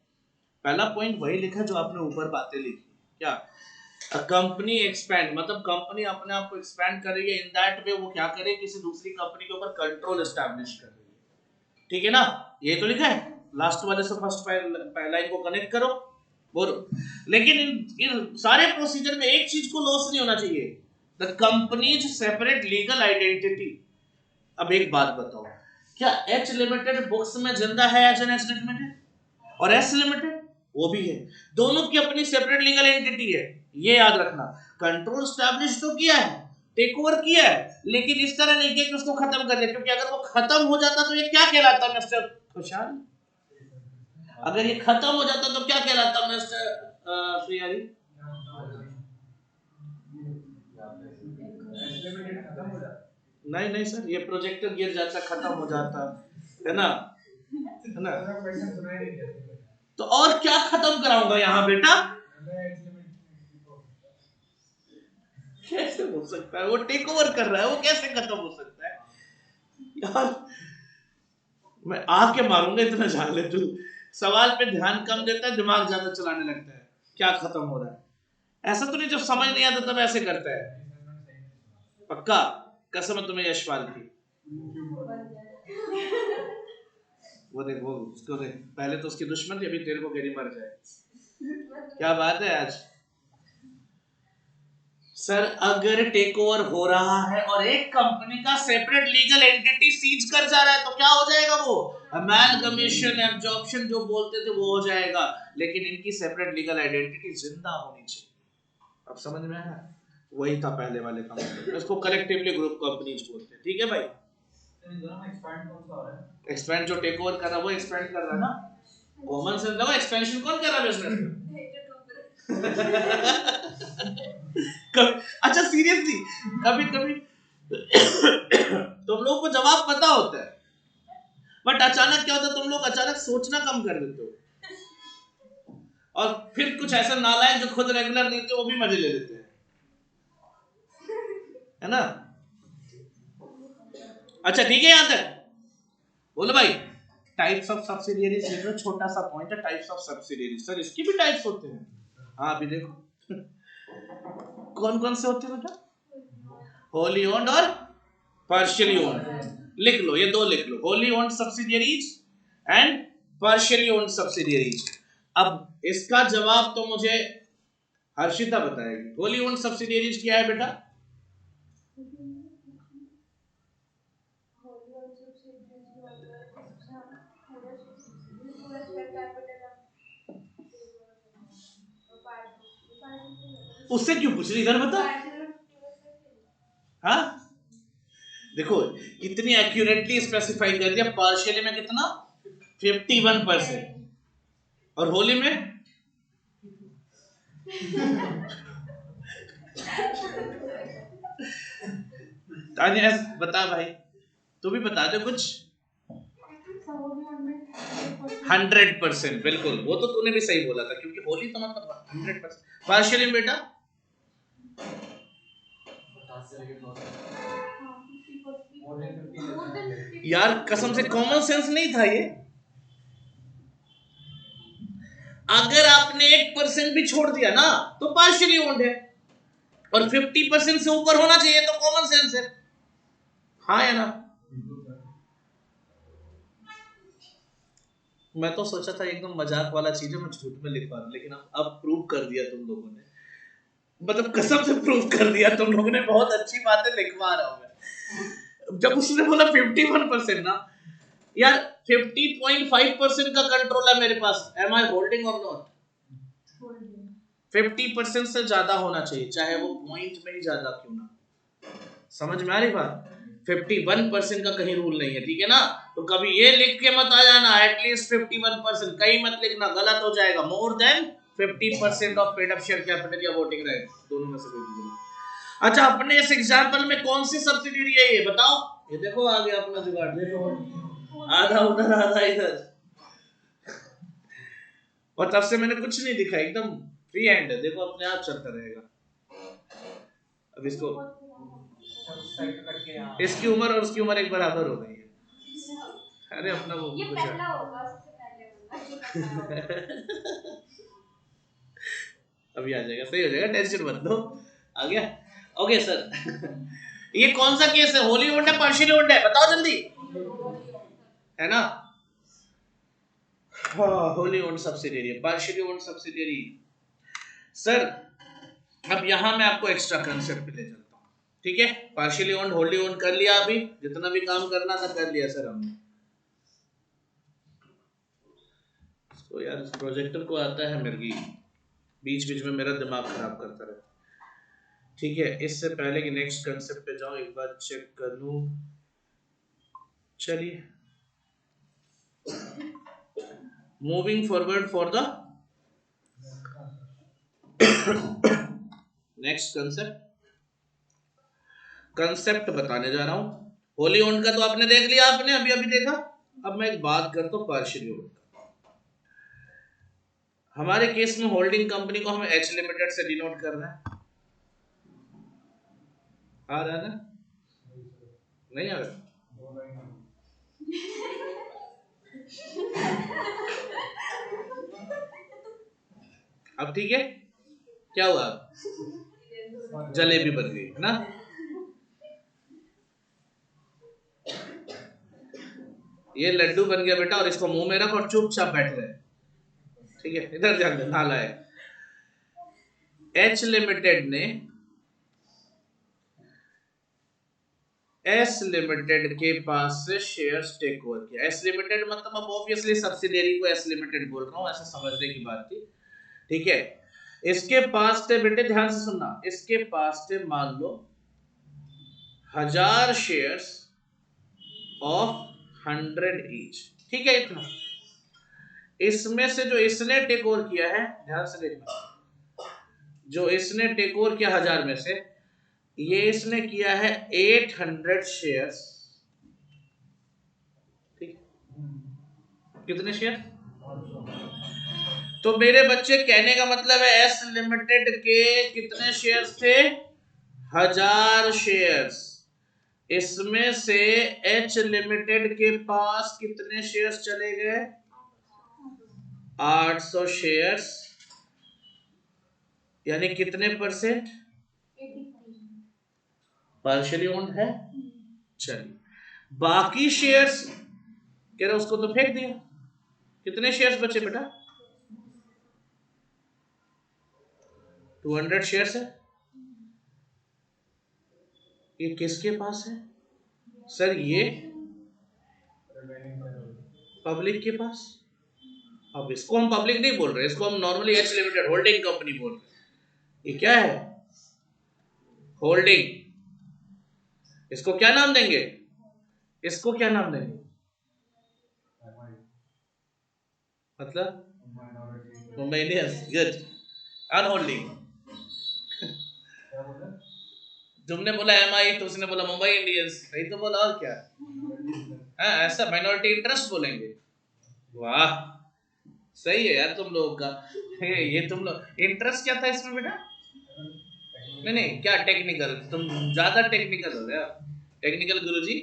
पहला पॉइंट वही लिखा जो आपने ऊपर बातें लिखी, क्या कंपनी एक्सपैंड, मतलब कंपनी अपने आप को एक्सपैंड कर रही है, इन दैट वे वो क्या करे, किसी दूसरी कंपनी के ऊपर कंट्रोल एस्टैब्लिश कर रही है। ठीक है ना, ये तो लिखा है। लास्ट वाले से फर्स्ट लाइन को कनेक्ट करो, बोलो। लेकिन इन सारे प्रोसीजर में एक चीज को लॉस नहीं होना चाहिए, the companies separate legal identity. अब एक बात बताओ, क्या एच लिमिटेड बुक्स में जिंदा है एज एन एच लिमिटेड, और एस लिमिटेड वो भी है, दोनों की अपनी सेपरेट लीगल एंटिटी है। ये याद रखना, कंट्रोल स्टैब्लिश तो किया है, टेक ओवर किया है, लेकिन इस तरह नहीं किया कि उसको खत्म कर दिया, क्योंकि अगर वो खत्म हो जाता तो ये क्या कहलाता मिस्टर खुशहाल? अगर ये खत्म हो जाता तो क्या कहलाता मिस्टर श्रीहरि? नहीं नहीं सर, ये प्रोजेक्टर गिर जाता, खत्म हो जाता, है ना, है ना। तो और क्या खत्म कराऊंगा यहाँ बेटा? कैसे हो सकता है, वो टेक ओवर कर रहा है, वो कैसे खत्म हो सकता है यार? मैं आके मारूंगा, इतना जान ले तू। सवाल पे ध्यान कम देता है, दिमाग ज्यादा चलाने लगता है। क्या खत्म हो रहा है? ऐसा तो नहीं जब समझ नहीं आता तब ऐसे करता है। पक्का कसम है तुम्हें यशपाल की। वो देख वो उसको देख, पहले तो उसकी दुश्मन थी, अभी तेरे को कह रही मर जाए। क्या बात है आज? सर अगर टेक ओवर हो रहा है और एक कंपनी का सेपरेट लीगल एंटिटी सीज कर जा रहा है तो क्या हो जाएगा? वो अमैलगमेशन एब्जॉर्प्शन जो बोलते थे वो हो जाएगा, लेकिन इनकी सेपरेट लीगल आइडेंटिटी जिंदा होनी चाहिए। अब समझ में आया? वही था पहले वाले का मतलब, इसको कलेक्टिवली ग्रुप कंपनीज बोलते हैं। ठीक है भाई, एक्सपैंड जो टेक ओवर कर रहा है वो एक्सपैंड कर रहा है ना, कॉमन सेंस लगा। एक्सपेंशन कौन कर रहा है बिजनेस में? अच्छा सीरियसली, कभी कभी तुम लोगों को जवाब पता होता है, बट अचानक क्या होता है, तुम लोग अचानक सोचना कम कर देते हो, और फिर कुछ ऐसा नालायक जो खुद रेगुलर नहीं थे वो भी मजे ले लेते हैं, है ना। अच्छा ठीक है, यहां तक बोलो भाई। टाइप्स ऑफ सब्सिडियरीज, ये छोटा सा पॉइंट है, टाइप्स ऑफ सब्सिडियरीज। सर इसकी भी टाइप्स होते हैं? हाँ अभी देखो कौन कौन से होते हैं बेटा, होली ओन्ड और पार्शियली ओन्ड। लिख लो, ये दो लिख लो, wholly owned subsidiaries and partially owned subsidiaries. अब इसका जवाब तो मुझे हर्षिता बताएगी। होली ओन्ड सब्सिडियरीज क्या है बेटा? उससे क्यों पूछ रही, इधर बता। हाँ देखो कितनी एक्यूरेटली स्पेसिफाई कर दिया, पार्शियली में कितना 51% और होली में तानिया बता भाई, तू भी बता दे कुछ। 100% बिल्कुल, वो तो तूने भी सही बोला था, क्योंकि होली तो मतलब 100%। पार्शियली में बेटा यार कसम से कॉमन सेंस नहीं था ये। अगर आपने 1% भी छोड़ दिया ना तो पार्शियली ओन्ड है, और 50% से ऊपर होना चाहिए तो कॉमन सेंस है। हाँ या ना? मैं तो सोचा था एकदम मजाक वाला चीज है, मैं झूठ में लिखवा दूं, लेकिन अब प्रूव कर दिया तुम लोगों ने, मतलब कसम से प्रूव कर दिया तुम लोगों ने, बहुत अच्छी बातें लिखवा रहा हूं मैं। जब उसने बोला 51% ना यार, 50.5% का कंट्रोल है मेरे पास, एम आई होल्डिंग और नॉट? 50% से ज्यादा होना चाहिए, चाहे वो पॉइंट में ही ज्यादा क्यों ना। समझ में आ रही बात? 51% का कहीं रूल नहीं है, ठीक है ना? तो कभी ये लिख के मत आ जाना एटलीस्ट 51%, कहीं मत लिखना, गलत हो जाएगा। More than 50% of paid up share capital या वोटिंग राइट, दोनों में से कोई भी बोलो। अच्छा, अपने इस एग्जांपल में कौन सी सब्सिडियरी है ये बताओ। ये देखो आ गया अपना जुगाड़, देखो आधा उधर आधा इधर, और तब से मैंने कुछ नहीं दिखा, एकदम फ्री हैंड है, देखो अपने आप चलता रहेगा। अब इसको, इसकी उम्र और उसकी उम्र एक बराबर हो गई है। अरे अपना वो ये पहला होगा, सबसे पहले होगा। अभी आ जाएगा, सही हो जाएगा, टेंशन मत लो। आ गया? Okay sir. ये कौन सा केस है, होली ओन्ड है पार्शियली ओन्ड है, बताओ जल्दी, है ना? हाँ wholly owned subsidiary, partially owned subsidiary. Sir अब यहां मैं आपको एक्स्ट्रा कंसेप्ट पे ले चलता हूं, ठीक है? पार्शियली ओन्ड होली ओन्ड कर लिया, अभी जितना भी काम करना था कर लिया सर हमने। तो यार प्रोजेक्टर को आता है मिर्गी, बीच बीच में मेरा दिमाग खराब करता रहता। ठीक है, इससे पहले कि नेक्स्ट कंसेप्ट पे जाऊं एक बार चेक कर लूं। चलिए moving forward for the next concept बताने जा रहा हूं। होली ओन्ड का तो आपने देख लिया, आपने अभी अभी देखा। अब मैं एक बात करता हूं पार्शियली ओन्ड का। हमारे केस में होल्डिंग कंपनी को हमें एच लिमिटेड से डिनोट करना है। आ रहा है ना? नहीं आ रहा? अब ठीक है, क्या हुआ? जलेबी बन गई है ना? ये लड्डू बन गया बेटा, और इसको मुंह में रख और चुपचाप बैठ रहे, ठीक है? इधर ध्यान नाला है। एच लिमिटेड ने एस लिमिटेड के पास से शेयर्स टेक ओवर किया। एस लिमिटेड मतलब अब ऑब्वियसली सब्सिडियरी को एस लिमिटेड बोल रहा हूं, ऐसे समझने की बात थी, ठीक है? इसके पास थे बेटे, ध्यान से सुनना, इसके पास थे मान लो 1000 शेयर्स ऑफ 100 ईच, ठीक है? इतना इसमें से जो इसने टेक ओवर किया है, ध्यान से देखना, जो इसने टेक ओवर किया 1000 में से, ये इसने किया है 800 शेयर्स, ठीक? कितने शेयर? तो मेरे बच्चे कहने का मतलब है एस लिमिटेड के कितने शेयर्स थे? 1000 शेयर्स। इसमें से एच लिमिटेड के पास कितने शेयर्स चले गए? 800 शेयर्स, यानी कितने परसेंट? पार्शियली ओन्ड है। चलिए बाकी शेयर्स कह रहे उसको तो फेंक दिया, कितने शेयर्स बचे बेटा? 200 शेयर्स है। ये किसके पास है सर? ये पब्लिक के पास। अब इसको हम पब्लिक नहीं बोल रहे, इसको हम normally H limited holding company बोल रहे हैं, ये क्या है? होल्डिंग। इसको क्या नाम देंगे? इसको क्या नाम देंगे? मतलब मुंबई इंडियंस। गुड। अनहोल्डिंग। तुमने बोला एमआई तो उसने बोला मुंबई इंडियंस, नहीं तो बोला और क्या? हाँ, ऐसा माइनॉरिटी इंटरेस्ट बोलेंगे। वाह, सही है यार तुम लोगों का। ये तुम लोग इंटरेस्ट क्या था इसमें बेटा? नहीं नहीं, क्या टेक्निकल? तुम ज्यादा टेक्निकल हो गया। टेक्निकल गुरुजी।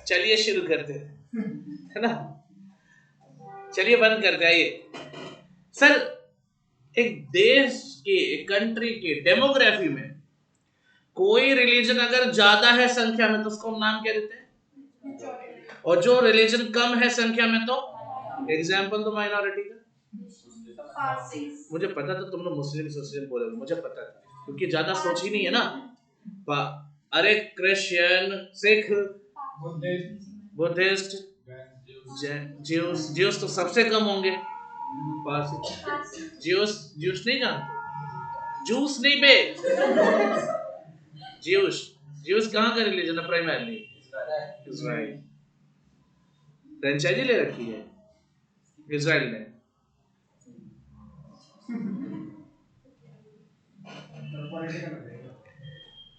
चलिए शुरू करते हैं, है ना? चलिए बंद करते हैं। आइए सर, एक देश के, एक कंट्री के डेमोग्राफी में कोई रिलीजन अगर ज्यादा है संख्या में तो उसको हम नाम क्या देते हैं? और जो रिलीजन कम है संख्या में तो? एग्जाम्पल तो माइनॉरिटी का। मुझे पता था तुम लोग मुस्लिम बोलोगे, मुझे पता था, क्योंकि ज्यादा सोच ही नहीं है ना। अरे Christian, Sikh, Buddhist, juice. Juice तो सबसे कम होंगे। ज्यूस, ज्यूस नहीं जानते? जूस नहीं बे, ज्यूस। ज्यूस कहाँ का रिलीजन है प्राइमरली? इजराइल। फ्रेंचाइजी ले रखी है इजराइल ने।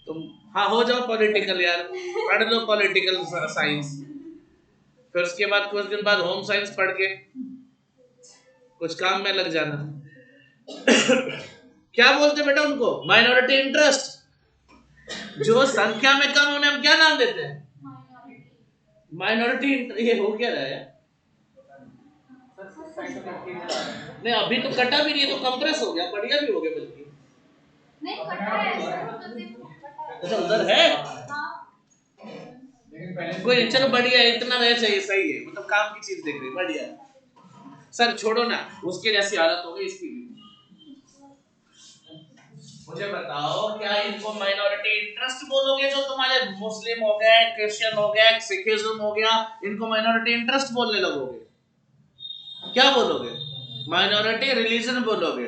तुम हाँ हो जाओ पॉलिटिकल यार, पढ़ लो पॉलिटिकल साइंस, फिर उसके बाद कुछ दिन बाद होम साइंस पढ़ के कुछ काम में लग जाना। क्या बोलते बेटा उनको? Minority interest. जो संख्या में कम उन्हें हम क्या नाम देते हैं? माइनॉरिटी। ये हो क्या रहा है? नहीं अभी तो कटा भी नहीं है, तो कंप्रेस हो गया, बढ़िया भी हो गया बल्कि। नहीं कटा है, अच्छा उधर है। कोई चलो बढ़िया है, इतना रह चाहिए, सही है, मतलब काम की चीज देख रही, बढ़िया। सर छोड़ो ना, उसके जैसी हालत हो गई इसकी भी। मुझे बताओ, क्या इनको माइनॉरिटी इंटरेस्ट बोलोगे? जो तुम्हारे मुस्लिम हो गए, क्रिश्चियन हो गया, सिखिज्म हो गया, इनको माइनॉरिटी इंटरेस्ट बोलने लगोगे? क्या बोलोगे? माइनॉरिटी रिलीजन बोलोगे?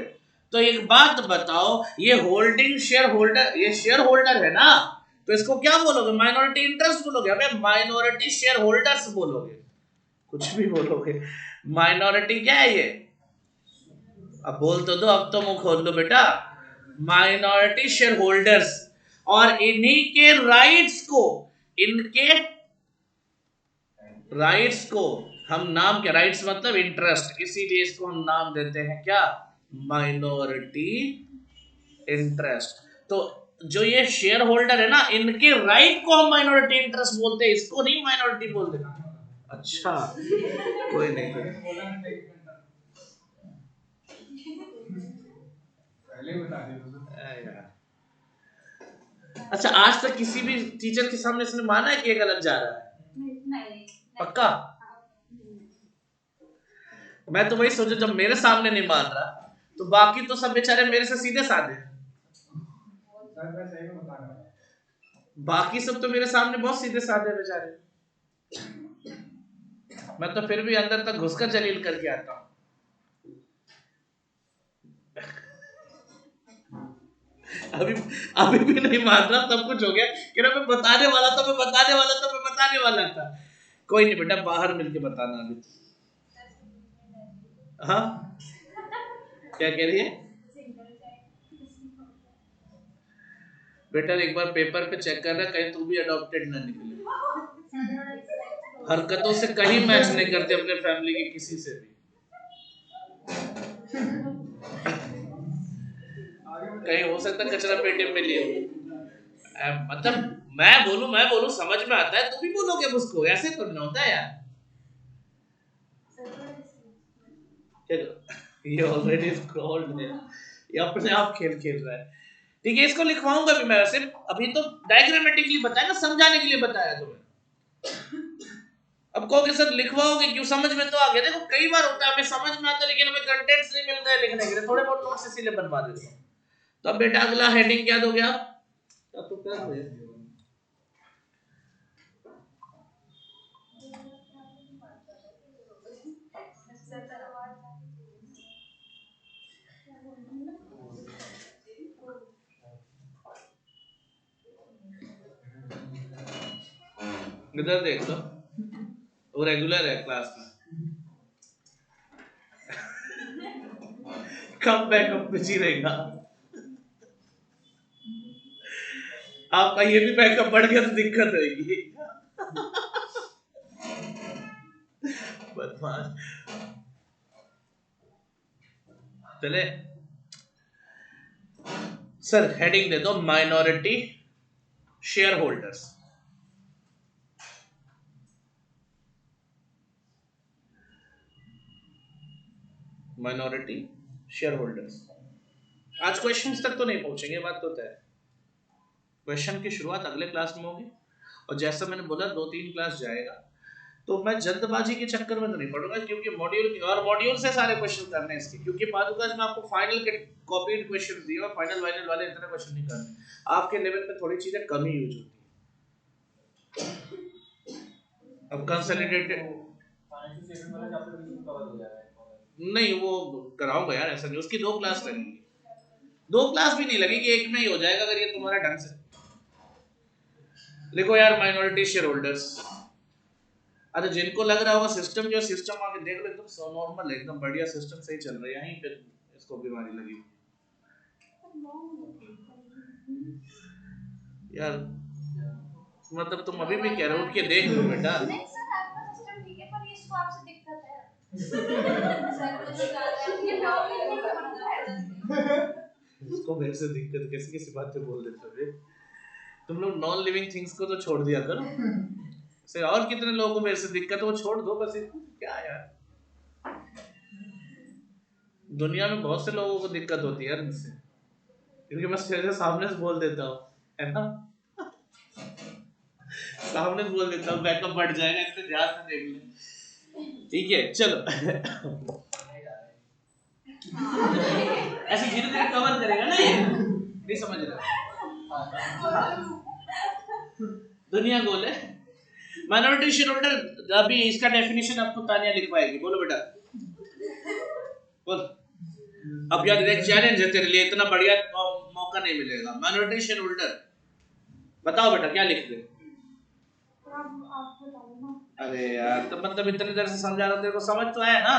तो एक बात बताओ, ये होल्डिंग शेयर होल्डर, ये शेयर होल्डर है ना, तो इसको क्या बोलोगे? माइनॉरिटी इंटरेस्ट बोलोगे? हमें माइनॉरिटी शेयर होल्डर्स बोलोगे, कुछ भी बोलोगे। माइनॉरिटी क्या है ये? अब बोल तो दो, अब तो मुंह खोल लो बेटा। माइनॉरिटी शेयर होल्डर्स, और इन्हीं के राइट्स को, इनके राइट्स को हम नाम क्या? राइट्स मतलब इंटरेस्ट, इसीलिए इसको हम नाम देते हैं क्या? Minority interest. तो जो ये शेयर होल्डर है ना, इनके राइट को हम माइनॉरिटी इंटरेस्ट बोलते हैं, इसको नहीं माइनॉरिटी बोलते। अच्छा कोई नहीं, पहले बता दिया। अच्छा आज तक किसी भी टीचर के सामने इसने माना है कि ये गलत जा रहा है? नहीं। पक्का? मैं तो वही सोचू, जब मेरे सामने नहीं मान रहा तो बाकी तो सब बेचारे मेरे से सीधे साधे। बाकी सब तो मेरे सामने बहुत सीधे साधे बेचारे। मैं तो फिर भी अंदर तक घुसकर जलील करके आता हूँ। अभी अभी भी नहीं मान रहा, तब कुछ हो गया कि मैं बताने वाला था, मैं बताने वाला था, मैं बताने वाला था। कोई नहीं बेटा, बाहर मिलके बताना अभी। हाँ क्या कह रही है बेटा? एक बार पेपर पे चेक करना, कहीं तू भी अडॉप्टेड ना निकले। हरकतों से कहीं मैच नहीं करते अपने फैमिली के किसी से भी। कहीं हो सकता कचरा पेटी में लिए हो। मतलब मैं बोलूं समझ में आता है, तू भी बोलोगे उसको, ऐसे तो नहीं होता यार। ये ऑलरेडी स्क्रॉल्ड है, ये अपने आप खेल खेल रहा है। ठीक है, इसको लिखवाऊंगा भी मैं, सिर्फ अभी तो डायग्रामेटिकली बताया ना, समझाने के लिए बताया तुम्हें। अब कहोगे सर लिखवाओगे क्यों, समझ में तो आ गया। देखो कई बार होता है हमें समझ में आता है लेकिन हमें कंटेंट्स नहीं मिलता है लिखने के लिए, थोड़े बहुत नोट्स इसीलिए बनवा देते हैं। तो अब बेटा अगला हेडिंग क्या दोगे आप? तो कर दो। इधर देख लो, वो रेगुलर है क्लास में। कम बैकअप में रहेगा। आपका ये भी बैकअप बढ़ गया तो दिक्कत होगी। बदमाश। चले सर, हेडिंग दे दो minority share holders. Minority share holders. आज क्वेश्चंस तक तो नहीं पहुंचेंगे, बात तो तय। क्वेश्चन की शुरुआत अगले क्लास में होगी, और जैसा मैंने बोला 2-3 क्लास जाएगा, तो मैं जल्दबाजी के चक्कर में तो नहीं पड़ूंगा, क्योंकि मॉड्यूल से सारे क्वेश्चन करने हैं इसके, क्योंकि पादुकाज में आपको फाइनल के कॉपीड क्वेश्चन दिए और फाइनल वाइनल वाले इतने क्वेश्चन नहीं करने। आपके लेवल पे थोड़ी चीजें कम ही यूज होती है। अब कंसोलिडेटेड फाइनेंशियल स्टेटमेंट वाला चैप्टर भी कवर हो जाएगा नहीं, वो कराऊंगा यार, ऐसा नहीं। उसकी 2 क्लास लगेगी, 2 क्लास भी नहीं लगेगी, एक में ही हो जाएगा अगर ये तुम्हारा ढंग से लिखो यार। Minority share holders. अच्छा, जिनको लग रहा होगा सिस्टम जो सिस्टम आके देख लो, एकदम नॉर्मल है, एकदम बढ़िया सिस्टम सही चल रहा है, यहीं पे इसको बीमारी लगी यार। मतलब तुम अभी भी कह रहे हो, उठ के देख लो बेटा। नहीं सर, आपका सिस्टम ठीक है, पर ये स्वाप से दिक्कत है। सर कुछ ज्यादा ये टॉपिक नहीं पढ़ता है। इसको मेरे से दिक्कत, कैसी कैसी बातें बोल देते हो बे। तुम लोग नॉन लिविंग थिंग्स को तो छोड़ दिया करो। से और कितने लोगों को मेरे से दिक्कत है, वो छोड़ दो बस। क्या यार, दुनिया में बहुत से लोगों को दिक्कत होती है यार मुझसे, क्योंकि मैं सीधे सामने से बोल देता हूँ, है ना। सामने से बोल देता हूँ, बैकअप बढ़ जाएगा, इससे ध्यान से देख ले। ठीक है चलो। ऐसे धीरे धीरे कवर करेगा ना ये, नहीं समझ रहा। दुनिया गोल है। माइनॉरिटी शेयर होल्डर, अभी इसका डेफिनेशन आपको तानिया लिखवाएगी, बोलो बेटा बोल। अब यार एक चैलेंज है तेरे लिए, इतना बढ़िया मौका नहीं मिलेगा। माइनॉरिटी शेयर होल्डर बताओ बेटा, क्या लिख दे। अरे यार, तो मतलब इतनी देर से समझा रहा हूं, तेरे को समझ तो आया ना।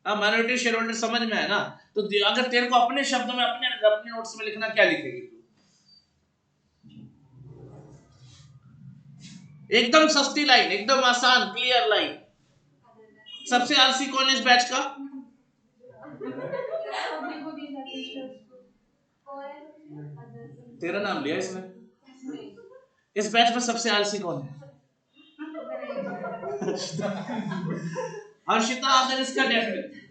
हाँ, माइनॉरिटी शेयर होल्डर समझ में है ना। तो अगर तेरे को अपने शब्दों में अपने नोट्स में लिखना, क्या लिखेगी तू। एकदम सस्ती लाइन, एकदम आसान क्लियर लाइन। सबसे आलसी कौन है इस बैच का। तेरा नाम लिया इसमें। इस बैच में सबसे आलसी कौन है। हर्षिता, अगर इसका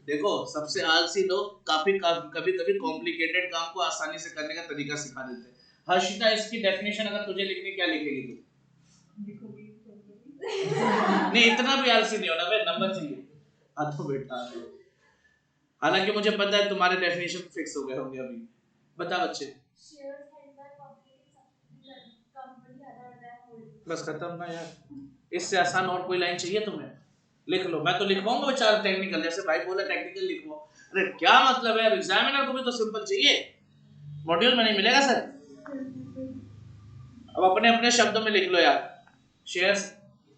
देखो, सबसे आलसी लोग कभी कभी कॉम्प्लिकेटेड काम को आसानी से करने का तरीका सिखा देते हैं। हर्षिता, इसकी डेफिनेशन अगर तुझे लिखनी, क्या लिखेगी तू। नहीं, इतना भी आलसी नहीं होना भाई, नंबर चाहिए। हाँ तो बेटा, हालांकि मुझे पता है तुम्हारे डेफिनेशन फिक्स हो गए होंगे अभी। बता बच्चे। बस खत्म ना यार, इससे आसान और कोई लाइन चाहिए तुम्हें। लिख लो, मैं तो लिखवाऊंगा बेचारा टेक्निकल, जैसे भाई बोला टेक्निकल लिखवाओ। अरे क्या मतलब है, एग्जामिनर को भी तो सिंपल चाहिए, मॉड्यूल में नहीं मिलेगा सर। अब अपने अपने शब्दों में लिख लो यार। शेयर्स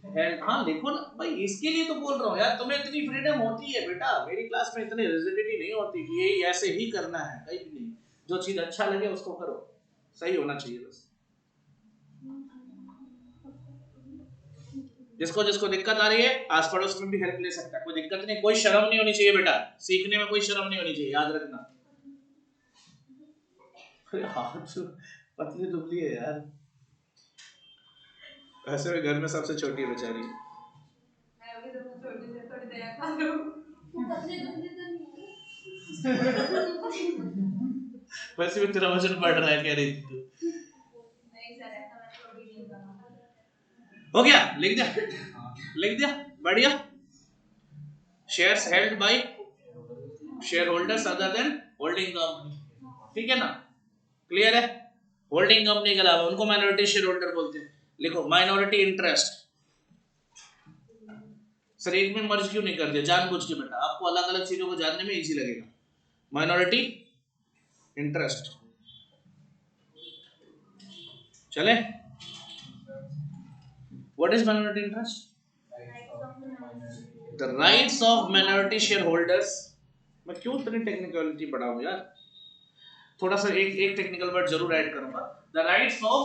एंड, हाँ लिखो ना भाई, इसके लिए तो बोल रहा हूँ यार, तुम्हें इतनी फ्रीडम होती है बेटा, मेरी क्लास में इतनी रिजिडिटी नहीं होती कि ये ऐसे ही करना है, कहीं भी नहीं। जो चीज अच्छा लगे उसको करो, सही होना चाहिए बस। जिसको जिसको दिक्कत आ रही है, आस पड़ोस में भी हेल्प ले सकता है, कोई दिक्कत नहीं, कोई शर्म नहीं होनी चाहिए बेटा, सीखने में कोई शर्म नहीं होनी चाहिए, याद रखना। पतली दुबली है यार, वैसे भी घर में सबसे छोटी है बेचारी। मैं भी सबसे छोटी से थोड़ी दया खा लूं। पतली दुबली तो नहीं वैसे भी तेरा वजन बढ़ रहा है, कह रही थी तू। नहीं सर, ऐसा मैं थोड़ी नहीं करूंगा। हो गया, लिख दिया, लिख दिया, बढ़िया। Shares held by share holders other than holding company, ठीक है ना, क्लियर है। होल्डिंग कंपनी के अलावा उनको माइनॉरिटी शेयर होल्डर बोलते हैं। लिखो माइनॉरिटी इंटरेस्ट। सर एक में मर्ज क्यों नहीं कर दिया, जानबूझ के बेटा, आपको अलग अलग चीजों को जानने में इजी लगेगा। माइनॉरिटी इंटरेस्ट, चले। What is minority interest? The rights of minority shareholders. मैं क्यों इतनी टेक्निकलिटी बढ़ाऊं यार, थोड़ा सा एक टेक्निकल वर्ड जरूर ऐड करूंगा. The rights of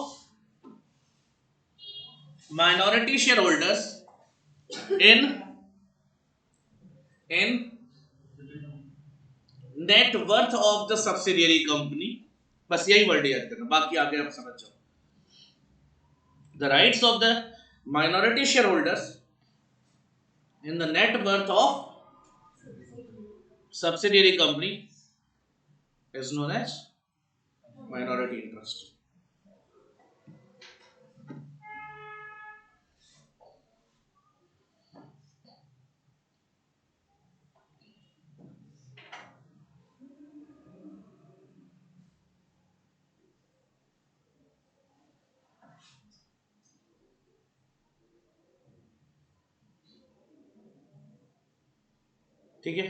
minority shareholders in net worth of the subsidiary company. बस यही वर्ड याद करना, बाकी आगे आप समझ जाओ. The rights of the minority shareholders in the net worth of subsidiary company is known as minority interest. ठीक है.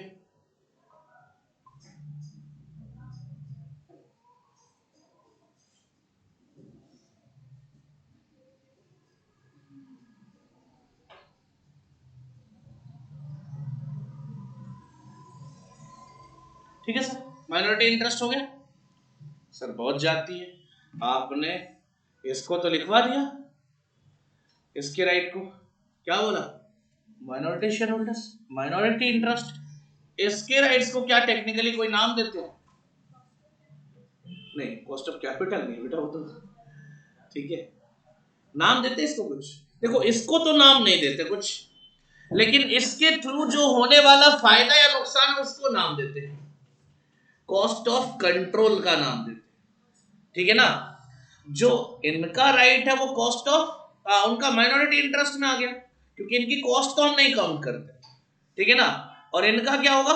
ठीक है सर, माइनॉरिटी इंटरेस्ट हो गया. सर बहुत जाती है, आपने इसको तो लिखवा दिया, इसके राइट को क्या बोला, minority share holders, minority interest. इसके राइट्स को क्या टेक्निकली कोई नाम देते हैं? नहीं, कॉस्ट ऑफ कैपिटल नहीं बेटा, वो तो ठीक है, नाम देते इसको कुछ. देखो इसको तो नाम नहीं देते कुछ, लेकिन इसके थ्रू जो होने वाला फायदा या नुकसान है उसको नाम देते हैं. कॉस्ट ऑफ कंट्रोल का नाम देते हैं. ठीक है ना. जो इनका राइट है वो कॉस्ट ऑफ, उनका माइनॉरिटी इंटरेस्ट में आ गया, क्योंकि इनकी कॉस्ट तो हम नहीं काउंट करते. ठीक है ना. और इनका क्या होगा,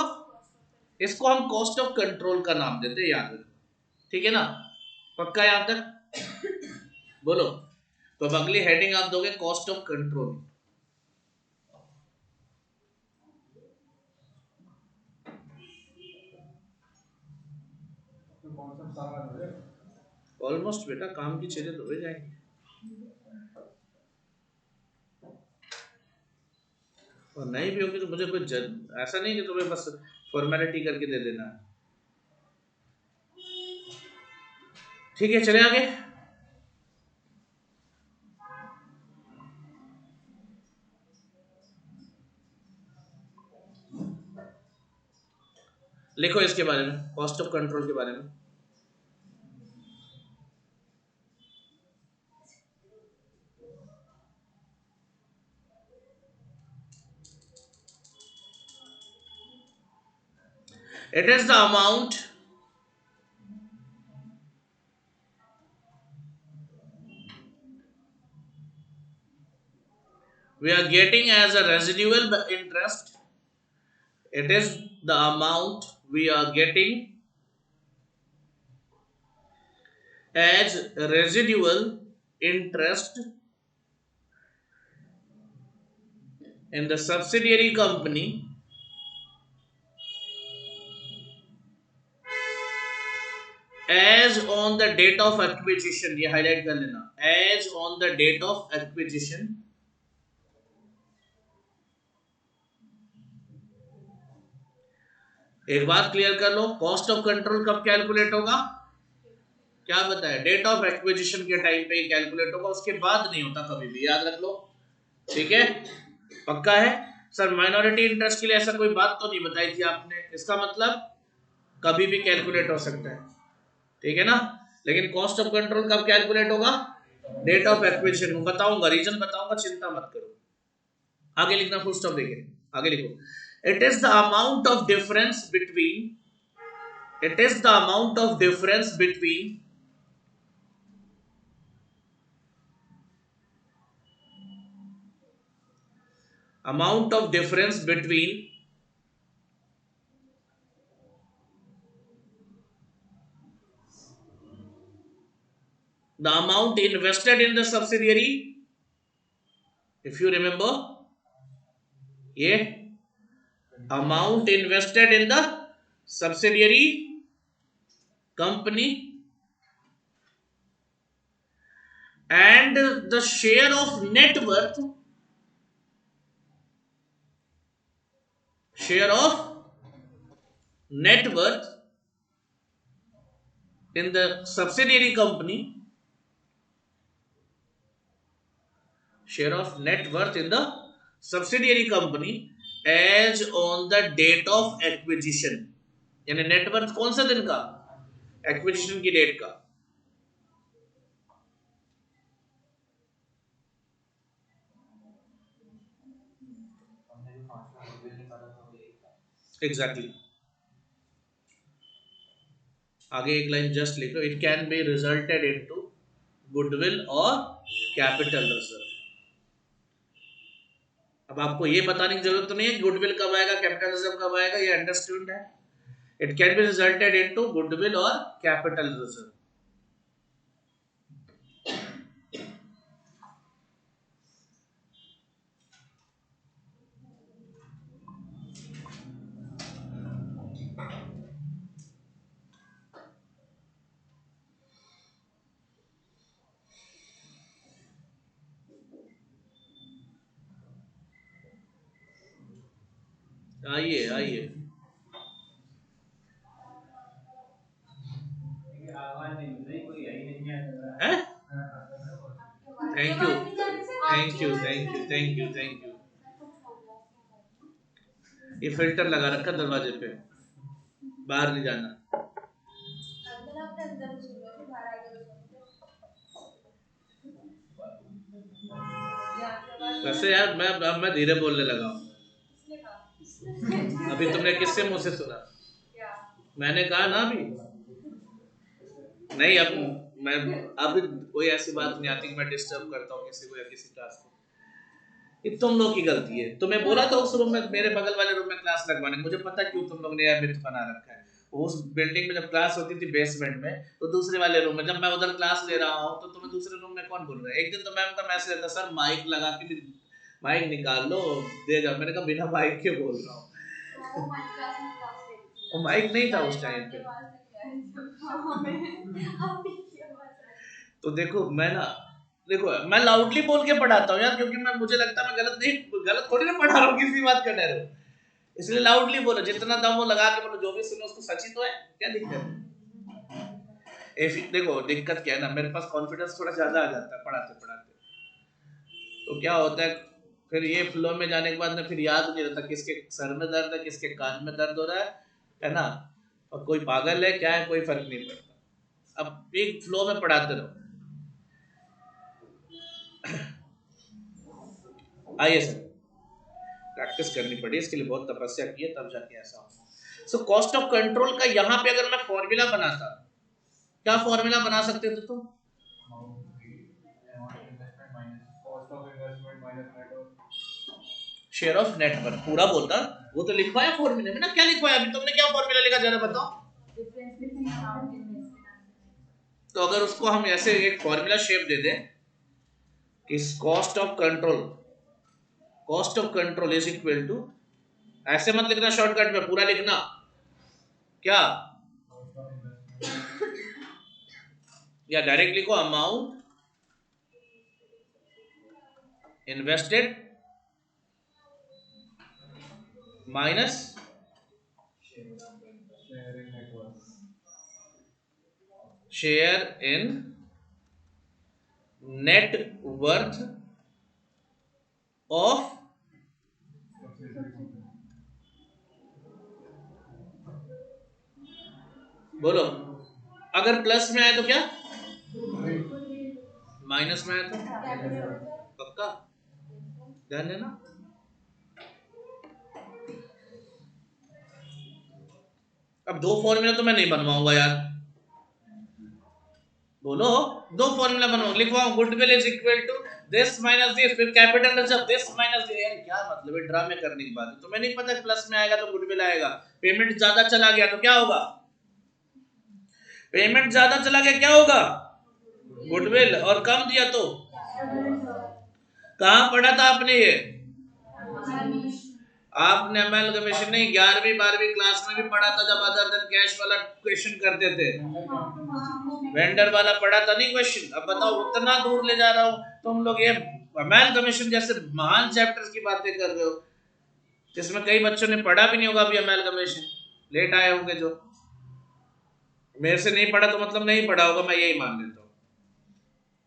इसको हम कॉस्ट ऑफ कंट्रोल का नाम देते हैं, याद रखो. ठीक है ना, पक्का यहां तक बोलो. तो अब अगली हेडिंग आप दोगे कॉस्ट ऑफ कंट्रोल. ऑलमोस्ट बेटा, काम की चीजें तो हो जाएंगी. और नहीं भी होगी तो मुझे कोई ऐसा नहीं कि तुम्हें बस फॉर्मेलिटी करके दे देना. ठीक है, चले आगे. लिखो इसके बारे में, कॉस्ट ऑफ कंट्रोल के बारे में. It is the amount we are getting as a residual interest. It is the amount we are getting as residual interest in the subsidiary company as on the date of acquisition. ये highlight कर लेना, as on the date of acquisition. एक बात clear कर लो, cost of control कब calculate होगा, क्या बताया, डेट ऑफ एक्विजिशन के टाइम पे ही कैलकुलेट होगा, उसके बाद नहीं होता कभी भी, याद रख लो. ठीक है, पक्का है. सर माइनॉरिटी इंटरेस्ट के लिए ऐसा कोई बात तो नहीं बताई थी आपने, इसका मतलब कभी भी कैलकुलेट हो सकता है. ठीक है ना. लेकिन कॉस्ट ऑफ कंट्रोल कब कैलकुलेट होगा, डेट ऑफ एक्विजिशन. बताऊंगा, रीजन बताऊंगा, चिंता मत करो. आगे लिखना, फुल स्टॉप देखे आगे लिखो. It is the amount of difference between, it is the amount of difference between amount of difference between the amount invested in the subsidiary. If you remember, yeah, amount invested in the subsidiary company and the share of net worth in the subsidiary company, share of net worth in the subsidiary company as on the date of acquisition, यानी net worth कौन सा दिन का, acquisition की date का। Exactly आगे एक line just लिखो, it can be resulted into goodwill और कैपिटल रिजर्व। अब आपको ये बताने की जरूरत तो नहीं है गुडविल कब आएगा कैपिटल रिजर्व कब आएगा, ये अंडरस्टूड है। It can be resulted into goodwill और कैपिटल रिजर्व। आइए आइए, thank you thank you thank you thank you thank you. ये फिल्टर लगा रखा दरवाजे पे, बाहर नहीं जाना। वैसे यार मैं धीरे बोलने लगा हूँ। अभी तुमने किससे मुंह से सुना? मैंने कहा ना अभी नहीं। अब मैं अभी कोई ऐसी बात नहीं आती कि मैं डिस्टर्ब करता हूँ किसी को या किसी क्लास को। ये तुम लोग की गलती है। तुम्हें बोला था उस रूम में, मेरे बगल वाले रूम में क्लास लगवाने, मुझे पता क्यों तुम लोग ने यह मिथ बना रखा है। उस बिल्डिंग में जब क्लास होती थी बेसमेंट में, तो दूसरे वाले रूम में जब मैं उधर क्लास ले रहा हूँ तो तुम्हें दूसरे रूम में कौन बोल रहा है? एक दिन तो मैम का मैसेज आता, सर माइक लगा के माइक निकाल लो दे जाओ। मैंने कहा बिना माइक के बोल रहा हूँ। वो माइक नहीं था उस टाइम पे। तो देखो मैं लाउडली बोल के पढ़ाता हूँ यार, क्योंकि मुझे लगता है मैं गलत थोड़ी ना पढ़ा रहा हूँ किसी बात का डर हो, इसलिए लाउडली बोलो, जितना दम हो लगा के बोलो, जो भी सुनो उसको सच ही तो है, क्या दिक्कत है? देखो दिक्कत क्या है ना, मेरे पास कॉन्फिडेंस थोड़ा ज्यादा आ जाता है पढ़ाते पढ़ाते। तो क्या होता है फिर ये फ्लो में जाने के बाद ना फिर याद नहीं रहता किसके सर में दर्द है किसके कान में दर्द हो रहा है ना, और कोई पागल है क्या है कोई फर्क नहीं पड़ता। अब एक फ्लो में पढ़ाते रहो। आइए सर, प्रैक्टिस करनी पड़ी, इसके लिए बहुत तपस्या की है तब जाके ऐसा हो। सो कॉस्ट ऑफ कंट्रोल का यहाँ पे अगर मैं फॉर्मूला बनाता, क्या फॉर्मूला बना सकते थे तुम? शेयर ऑफ नेटवर्क पूरा बोलता, वो तो लिखवाया फॉर्मूले में ना। क्या लिखवाया अभी तुमने, क्या फॉर्मूला लिखा जरा बताओ। तो अगर उसको हम ऐसे एक फॉर्मूला शेप दे दें कि cost of control is equal to, ऐसे मत लिखना शॉर्टकट में, पूरा लिखना। क्या या डायरेक्ट लिखो, amount invested minus share in net worth of, बोलो अगर प्लस में आए तो क्या, माइनस में आए तो पक्का ध्यान देना। अब दो फॉर्मूला तो मैं नहीं बनवाऊंगा यार, बोलो दो फॉर्मूला बनवाऊंगा, लिखवाऊं goodwill is equal to this minus this, फिर capital reserve this minus this. यार क्या मतलब है ड्रामे करने की बात है। तुम्हें नहीं पता प्लस में आएगा तो गुडविल आएगा, पेमेंट ज्यादा चला गया तो क्या होगा, पेमेंट ज्यादा चला गया क्या होगा, गुडविल, और कम दिया तो कहां पढ़ा था आपने ये? आपने अमेलगमेशन नहीं 11वीं 12वीं क्लास में भी पढ़ा था, जब अदर देन कैश वाला क्वेश्चन करते थे। वेंडर वाला पढ़ा था नहीं क्वेश्चन, अब बताओ उतना दूर ले जा रहा हूं, तुम लोग ये अमेलगमेशन जैसे महान चैप्टर्स की बातें कर रहे हो जिसमें कई बच्चों ने पढ़ा भी नहीं होगा अभी अमेलगमेशन, लेट आए होंगे जो, मेरे से नहीं पढ़ा तो मतलब नहीं पढ़ा होगा, मैं यही मान लेता हूँ।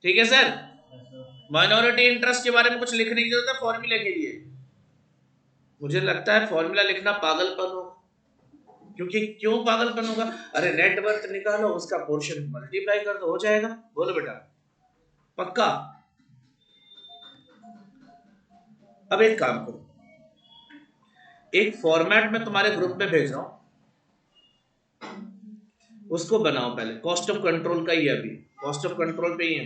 ठीक है सर, माइनॉरिटी इंटरेस्ट के बारे में कुछ लिखने की जरूरत है फॉर्मूले के लिए? मुझे लगता है फॉर्मूला लिखना पागलपन होगा, क्योंकि क्यों पागलपन होगा? अरे नेटवर्थ निकालो, उसका पोर्शन मल्टीप्लाई कर दो, हो जाएगा। बोलो बेटा, पक्का? अब एक काम करो, एक फॉर्मेट में तुम्हारे ग्रुप में भेज रहा हूं, उसको बनाओ पहले। कॉस्ट ऑफ कंट्रोल का ही है, अभी कॉस्ट ऑफ कंट्रोल पे ही है।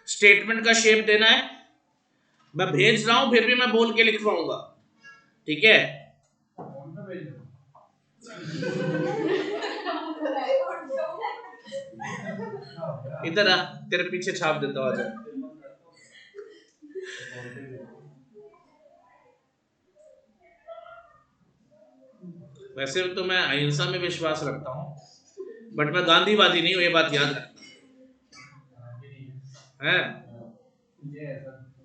स्टेटमेंट का शेप देना है, मैं भेज रहा हूं फिर भी मैं बोल के लिखवाऊंगा, ठीक है? इधर आ, तेरे पीछे छाप देता हूं, आजा। वैसे तो मैं अहिंसा में विश्वास रखता हूं, बट मैं गांधीवादी नहीं हूं, ये बात याद रखना है।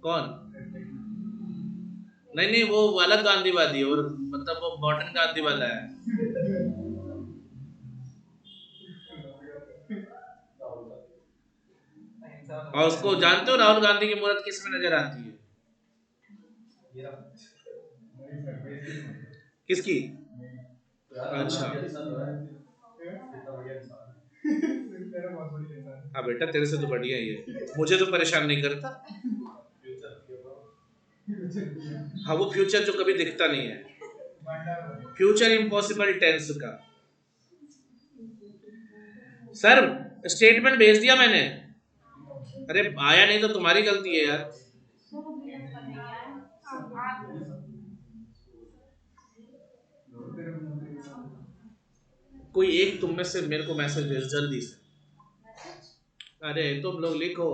कौन? नहीं नहीं, वो अलग गांधीवादी है, और मतलब वो मॉडर्न गांधी वाला है। और उसको जानते हो, राहुल गांधी की मूर्त किस में नजर आती है? किसकी? अच्छा हाँ बेटा, तेरे से तो बढ़िया ही है, मुझे तो परेशान नहीं करता। हाँ, वो फ्यूचर जो कभी दिखता नहीं है, फ्यूचर इम्पॉसिबल टेंस का। सर स्टेटमेंट भेज दिया मैंने। अरे आया नहीं तो तुम्हारी गलती है यार। कोई एक तुम में से मेरे को मैसेज भेज जल्दी से। अरे तुम लोग लिखो।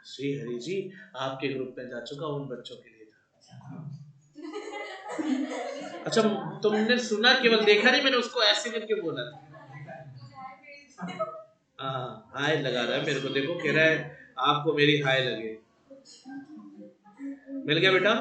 श्री हरि जी आपके ग्रुप में जा चुका, उन बच्चों के लिए था। अच्छा, तुमने सुना, केवल देखा नहीं, मैंने उसको ऐसे करके बोला था। हाँ, हाय लगा रहा है मेरे को, देखो कह रहा है आपको मेरी हाय लगे। मिल गया बेटा?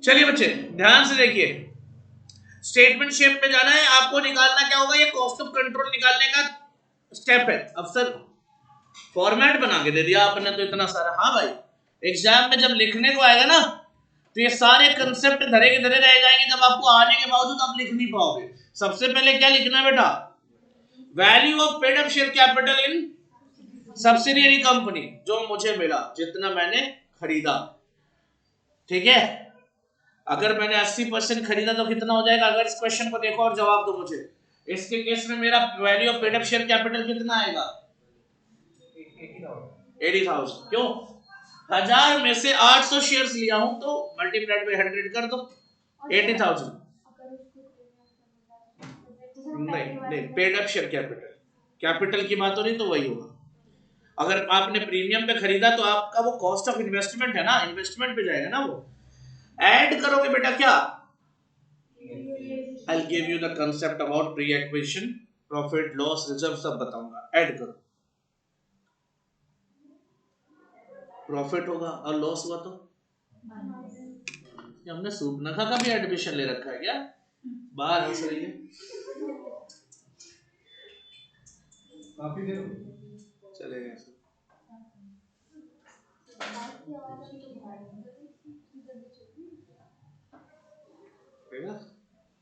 चलिए बच्चे ध्यान से देखिए, स्टेटमेंट शेप पे जाना है आपको। निकालना क्या होगा? ये कॉस्ट ऑफ कंट्रोल निकालने का स्टेप है। अब सर फॉर्मेट बना के दे दिया आपने तो इतना सारा। हाँ भाई, एग्जाम में जब लिखने को आएगा ना तो ये सारे कंसेप्ट धरे के धरे रह जाएंगे, जब आपको आने के बावजूद आप लिख नहीं पाओगे। सबसे पहले क्या लिखना है बेटा? Value of paid up share capital in subsidiary company, जो मुझे मिला, जितना मैंने खरीदा। ठीक है, अगर मैंने 80% खरीदा तो कितना हो जाएगा? अगर इस क्वेश्चन को देखो और जवाब दो मुझे, इसके केस में मेरा value of paid up share capital कितना आएगा? 80,000। क्यों? 1000 में से 800 शेयर्स लिया हूं तो मल्टीप्लाइड बाय 100 कर दो, 80,000। नहीं नहीं, paid up share capital, capital की बात हो रही तो वही होगा। अगर आपने प्रीमियम पे खरीदा तो आपका वो कॉस्ट ऑफ इन्वेस्टमेंट है ना, इन्वेस्टमेंट पे जाएगा ना वो। ऐड करोगे बेटा क्या? I'll give you the concept about pre-acquisition, profit, loss, reserve सब बताऊंगा। ऐड करो, प्रॉफिट होगा और लॉस हुआ तो ये हमने सूपनखा का भी एडमिशन ले रखा है क्या? बाहर हंस रही है। काफी देर हो गई, चलेगा ऐसे।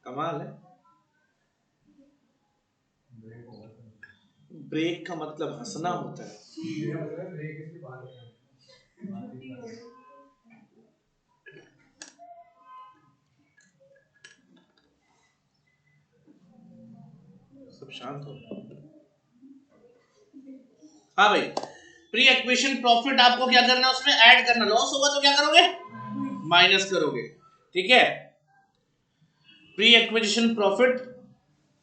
कमाल है। ब्रेक का मतलब हंसना होता है। सब शांत हो। हाँ भाई, प्री एक्विजिशन प्रॉफिट आपको क्या करना है, उसमें ऐड करना, लॉस होगा तो क्या करोगे, माइनस करोगे, ठीक है। प्री एक्विजिशन प्रॉफिट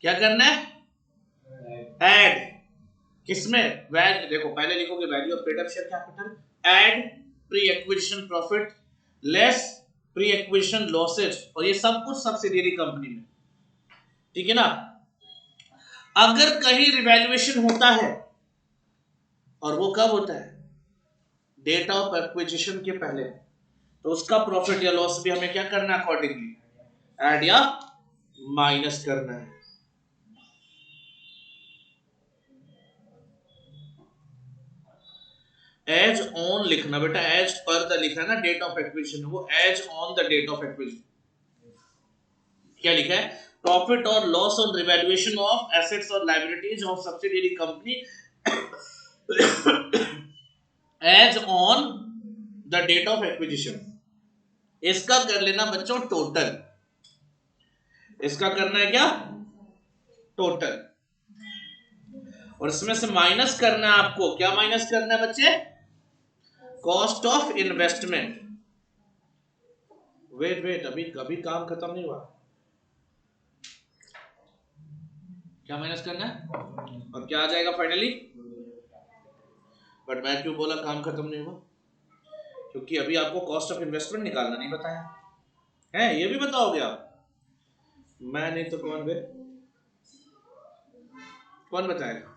क्या करना है, ऐड, किसमें, वैल्यू, देखो पहले लिखोगे value of paid up share capital, add pre acquisition profit less pre acquisition losses, और ये सब कुछ सब्सिडियरी कंपनी में, ठीक है ना। अगर कहीं रिवैल्यूएशन होता है, और वो कब होता है, डेट ऑफ एक्विजिशन के पहले, तो उसका प्रॉफिट या लॉस भी हमें क्या करना है, अकॉर्डिंगली ऐड या माइनस करना है। एज ऑन लिखना बेटा, एज पर द लिखा है ना, डेट ऑफ एक्विजिशन, वो as on the date of acquisition, क्या लिखा है, प्रॉफिट और loss on revaluation of assets और liabilities of subsidiary company as on the date of acquisition. इसका कर लेना बच्चों टोटल, इसका करना है क्या, टोटल, और इसमें से माइनस करना है आपको, क्या माइनस करना है बच्चे, cost of investment. Wait wait, अभी कभी काम खत्म नहीं हुआ, क्या माइनस करना है, और क्या आ जाएगा फाइनली, बट मैं क्यों बोला काम खत्म नहीं हुआ, क्योंकि अभी आपको कॉस्ट ऑफ इन्वेस्टमेंट निकालना नहीं बताया है, ये भी बताओगे आप, मैं नहीं तो कौन बे, कौन बताएगा,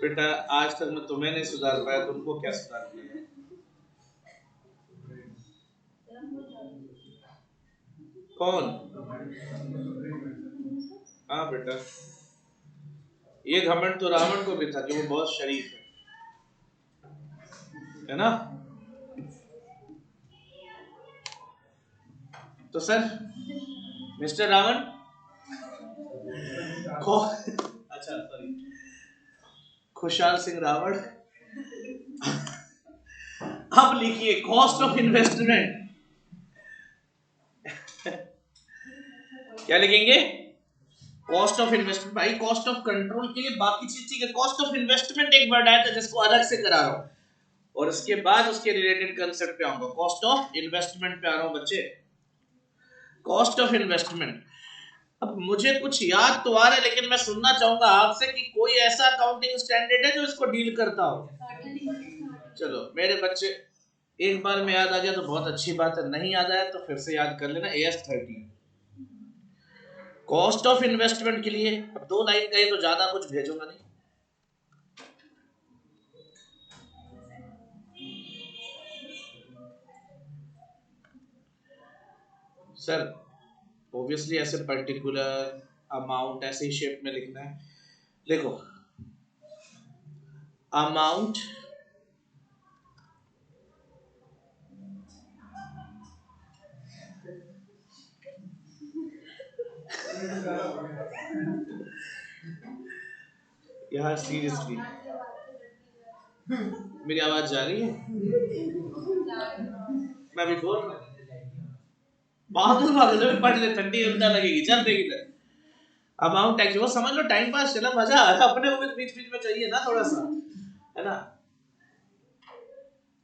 बेटा आज तक मैं तुम्हें नहीं सुधार पाया, तुमको क्या सुधार पाया, कौन, हाँ बेटा, ये घमंड तो रावण को भी था कि वो बहुत शरीफ है ना। तो सर मिस्टर रावण को, अच्छा सॉरी, खुशहाल सिंह रावण, अब लिखिए कॉस्ट ऑफ इन्वेस्टमेंट, क्या लिखेंगे, कॉस्ट ऑफ इन्वेस्टमेंट, भाई कॉस्ट ऑफ कंट्रोल के लिए बाकी चीज ठीक है, कॉस्ट ऑफ इन्वेस्टमेंट एक वर्ड आया था जिसको अलग से करा रहा हूं, और उसके बाद उसके रिलेटेड कंसेप्ट पे आऊंगा, कॉस्ट ऑफ इन्वेस्टमेंट पे आ रहा हूं बच्चे, कॉस्ट ऑफ इन्वेस्टमेंट। अब मुझे कुछ याद तो आ रहा है, लेकिन मैं सुनना चाहूंगा आपसे कि कोई ऐसा अकाउंटिंग स्टैंडर्ड है जो इसको डील करता हो। चलो मेरे बच्चे, एक बार में याद आ गया तो बहुत अच्छी बात है, नहीं याद आया तो फिर से याद कर लेना, AS 30 कॉस्ट ऑफ इन्वेस्टमेंट के लिए। अब 2 लाइन कही तो ज्यादा कुछ भेजूंगा नहीं, सर ऑब्वियसली ऐसे पर्टिकुलर अमाउंट ऐसे ही शेप में लिखना है, देखो अमाउंट यार सीरियसली मेरी आवाज जा रही है, मैं भी बोल रहा हूँ, पागल पागल में पढ़ ले, ठंडी उल्टा लगेगी, चल देगी इधर, अमाउंट एक्चुअली वो समझ लो, टाइम पास चला, मजा आ रहा, अपने को बीच बीच में चाहिए ना थोड़ा सा, है ना।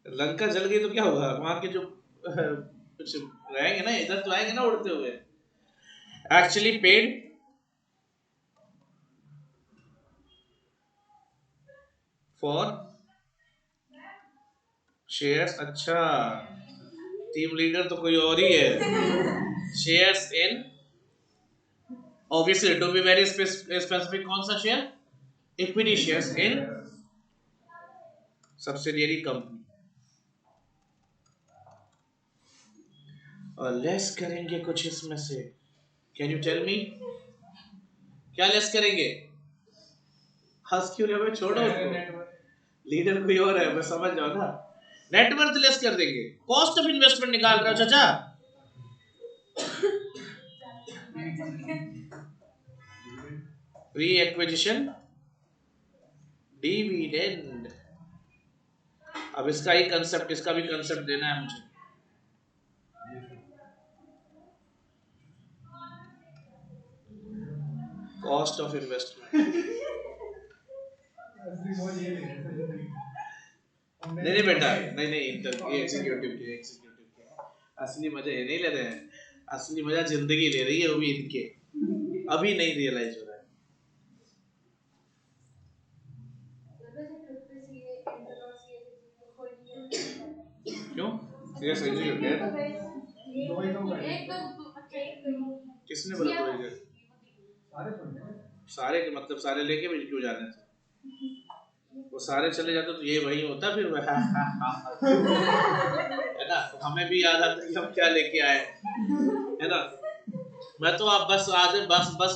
लंका जल गई तो क्या होगा, वहां के जो कुछ रहेंगे ना, इधर तो आएंगे ना उड़ते हुए, एक्चुअली पेड फॉर शेयर्स, अच्छा टीम लीडर तो कोई और ही है, shares in, obviously to be very specific, कौन सा share, equity shares in subsidiary company, और लेस करेंगे कुछ इसमें से, कैन यू टेल मी क्या लेस करेंगे, हंस क्यों रहे हो, छोड़ो उसको, लीडर कोई और है, मैं समझ जाओ ना, नेटवर्थ लेस कर देंगे, कॉस्ट ऑफ इन्वेस्टमेंट निकाल रहे हो चाचा, प्री एक्विजिशन डिविडेंड, अब इसका ही कंसेप्ट, इसका भी कंसेप्ट देना है मुझे, कॉस्ट ऑफ इन्वेस्टमेंट। असली मौज ये ले रहे हैं। नहीं बेटा, नहीं ये एग्जीक्यूटिव के असली मजा ये नहीं ले रहे हैं, असली मजा जिंदगी ले रही है, वो भी इनके अभी नहीं रियलाइज हो रहा है। क्यों? सीरियस एग्जीक्यूटिव दो ही तो गए। किसने बोला तो ये सारे छोड़ गए। सारे के मतलब सारे लेके भी क्यों जाने थे? वो सारे चले जाते तो ये वही होता फिर है ना। तो हमें भी याद आता कि हम क्या लेके आए, है ना। मैं तो आप बस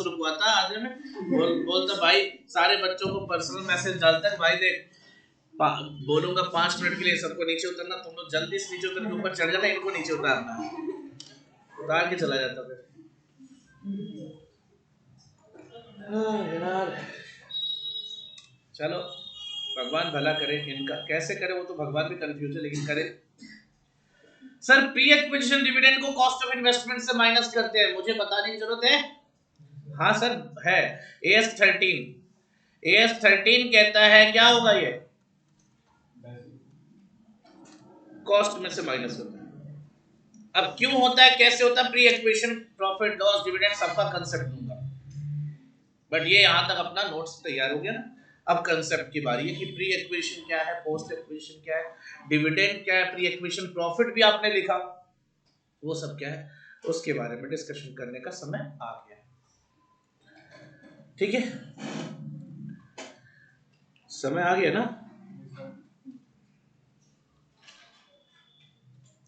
रुकवाता आधे में, बोलता भाई सारे बच्चों को पर्सनल मैसेज डालता है, भाई देख बोलूंगा 5 मिनट के लिए सबको नीचे उतरना, तुम लोग जल्दी से नीचे उतर के ऊपर चढ़ जाना, इनको नीचे उतारना, उतार के चला जाता फिर। यार चलो भगवान भला करे इनका, कैसे करे वो तो भगवान भी कंफ्यूज है, लेकिन करे। सर प्री एक्विजिशन डिविडेंड को कॉस्ट ऑफ इन्वेस्टमेंट से माइनस करते हैं, मुझे बताने की जरूरत है? हाँ सर है। AS13 कहता है क्या होगा, ये कॉस्ट में से माइनस होता है। अब क्यों होता है, कैसे होता है? Pre acquisition profit loss dividend सबका कंसेप्ट दूंगा, बट ये यहां तक अपना नोट्स तैयार हो गया ना। अब कंसेप्ट की बारी है कि प्री एक्विजिशन क्या है, पोस्ट एक्विजिशन क्या है, डिविडेंड क्या है, प्री एक्विजिशन प्रॉफिट भी आपने लिखा, वो सब क्या है, उसके बारे में डिस्कशन करने का समय आ गया। ठीक है, समय आ गया ना?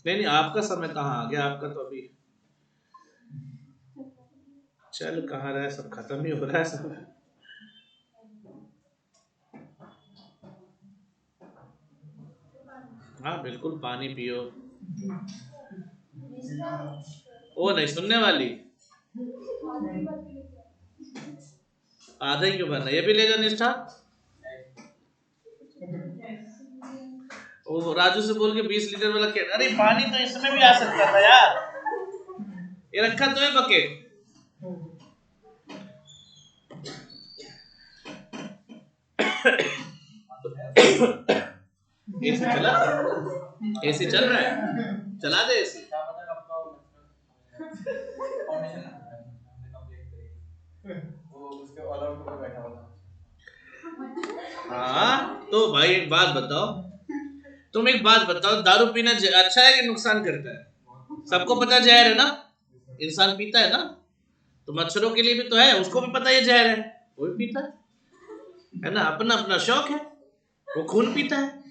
नहीं आपका समय कहाँ आ गया, आपका तो अभी चल कहाँ रहा है, सब खत्म ही हो रहा है सब। हाँ बिल्कुल पानी पियो। वो नहीं सुनने वाली, आधा ही क्यों भरना, ये भी ले जा निष्ठा। वो राजू से बोल के 20 लीटर वाला के, अरे पानी तो इसमें भी आ सकता था यार, ये रखा तो है बकेट। एसी चला, एसी चल रहा है, चला दे एसी। हाँ तो भाई एक बात बताओ, तुम एक बात बताओ, दारू पीना अच्छा है कि नुकसान करता है? सबको पता जहर है ना, इंसान पीता है ना, तो मच्छरों के लिए भी तो है, उसको भी पता है जहर है, वो भी पीता है ना, अपना अपना शौक है, वो खून पीता है।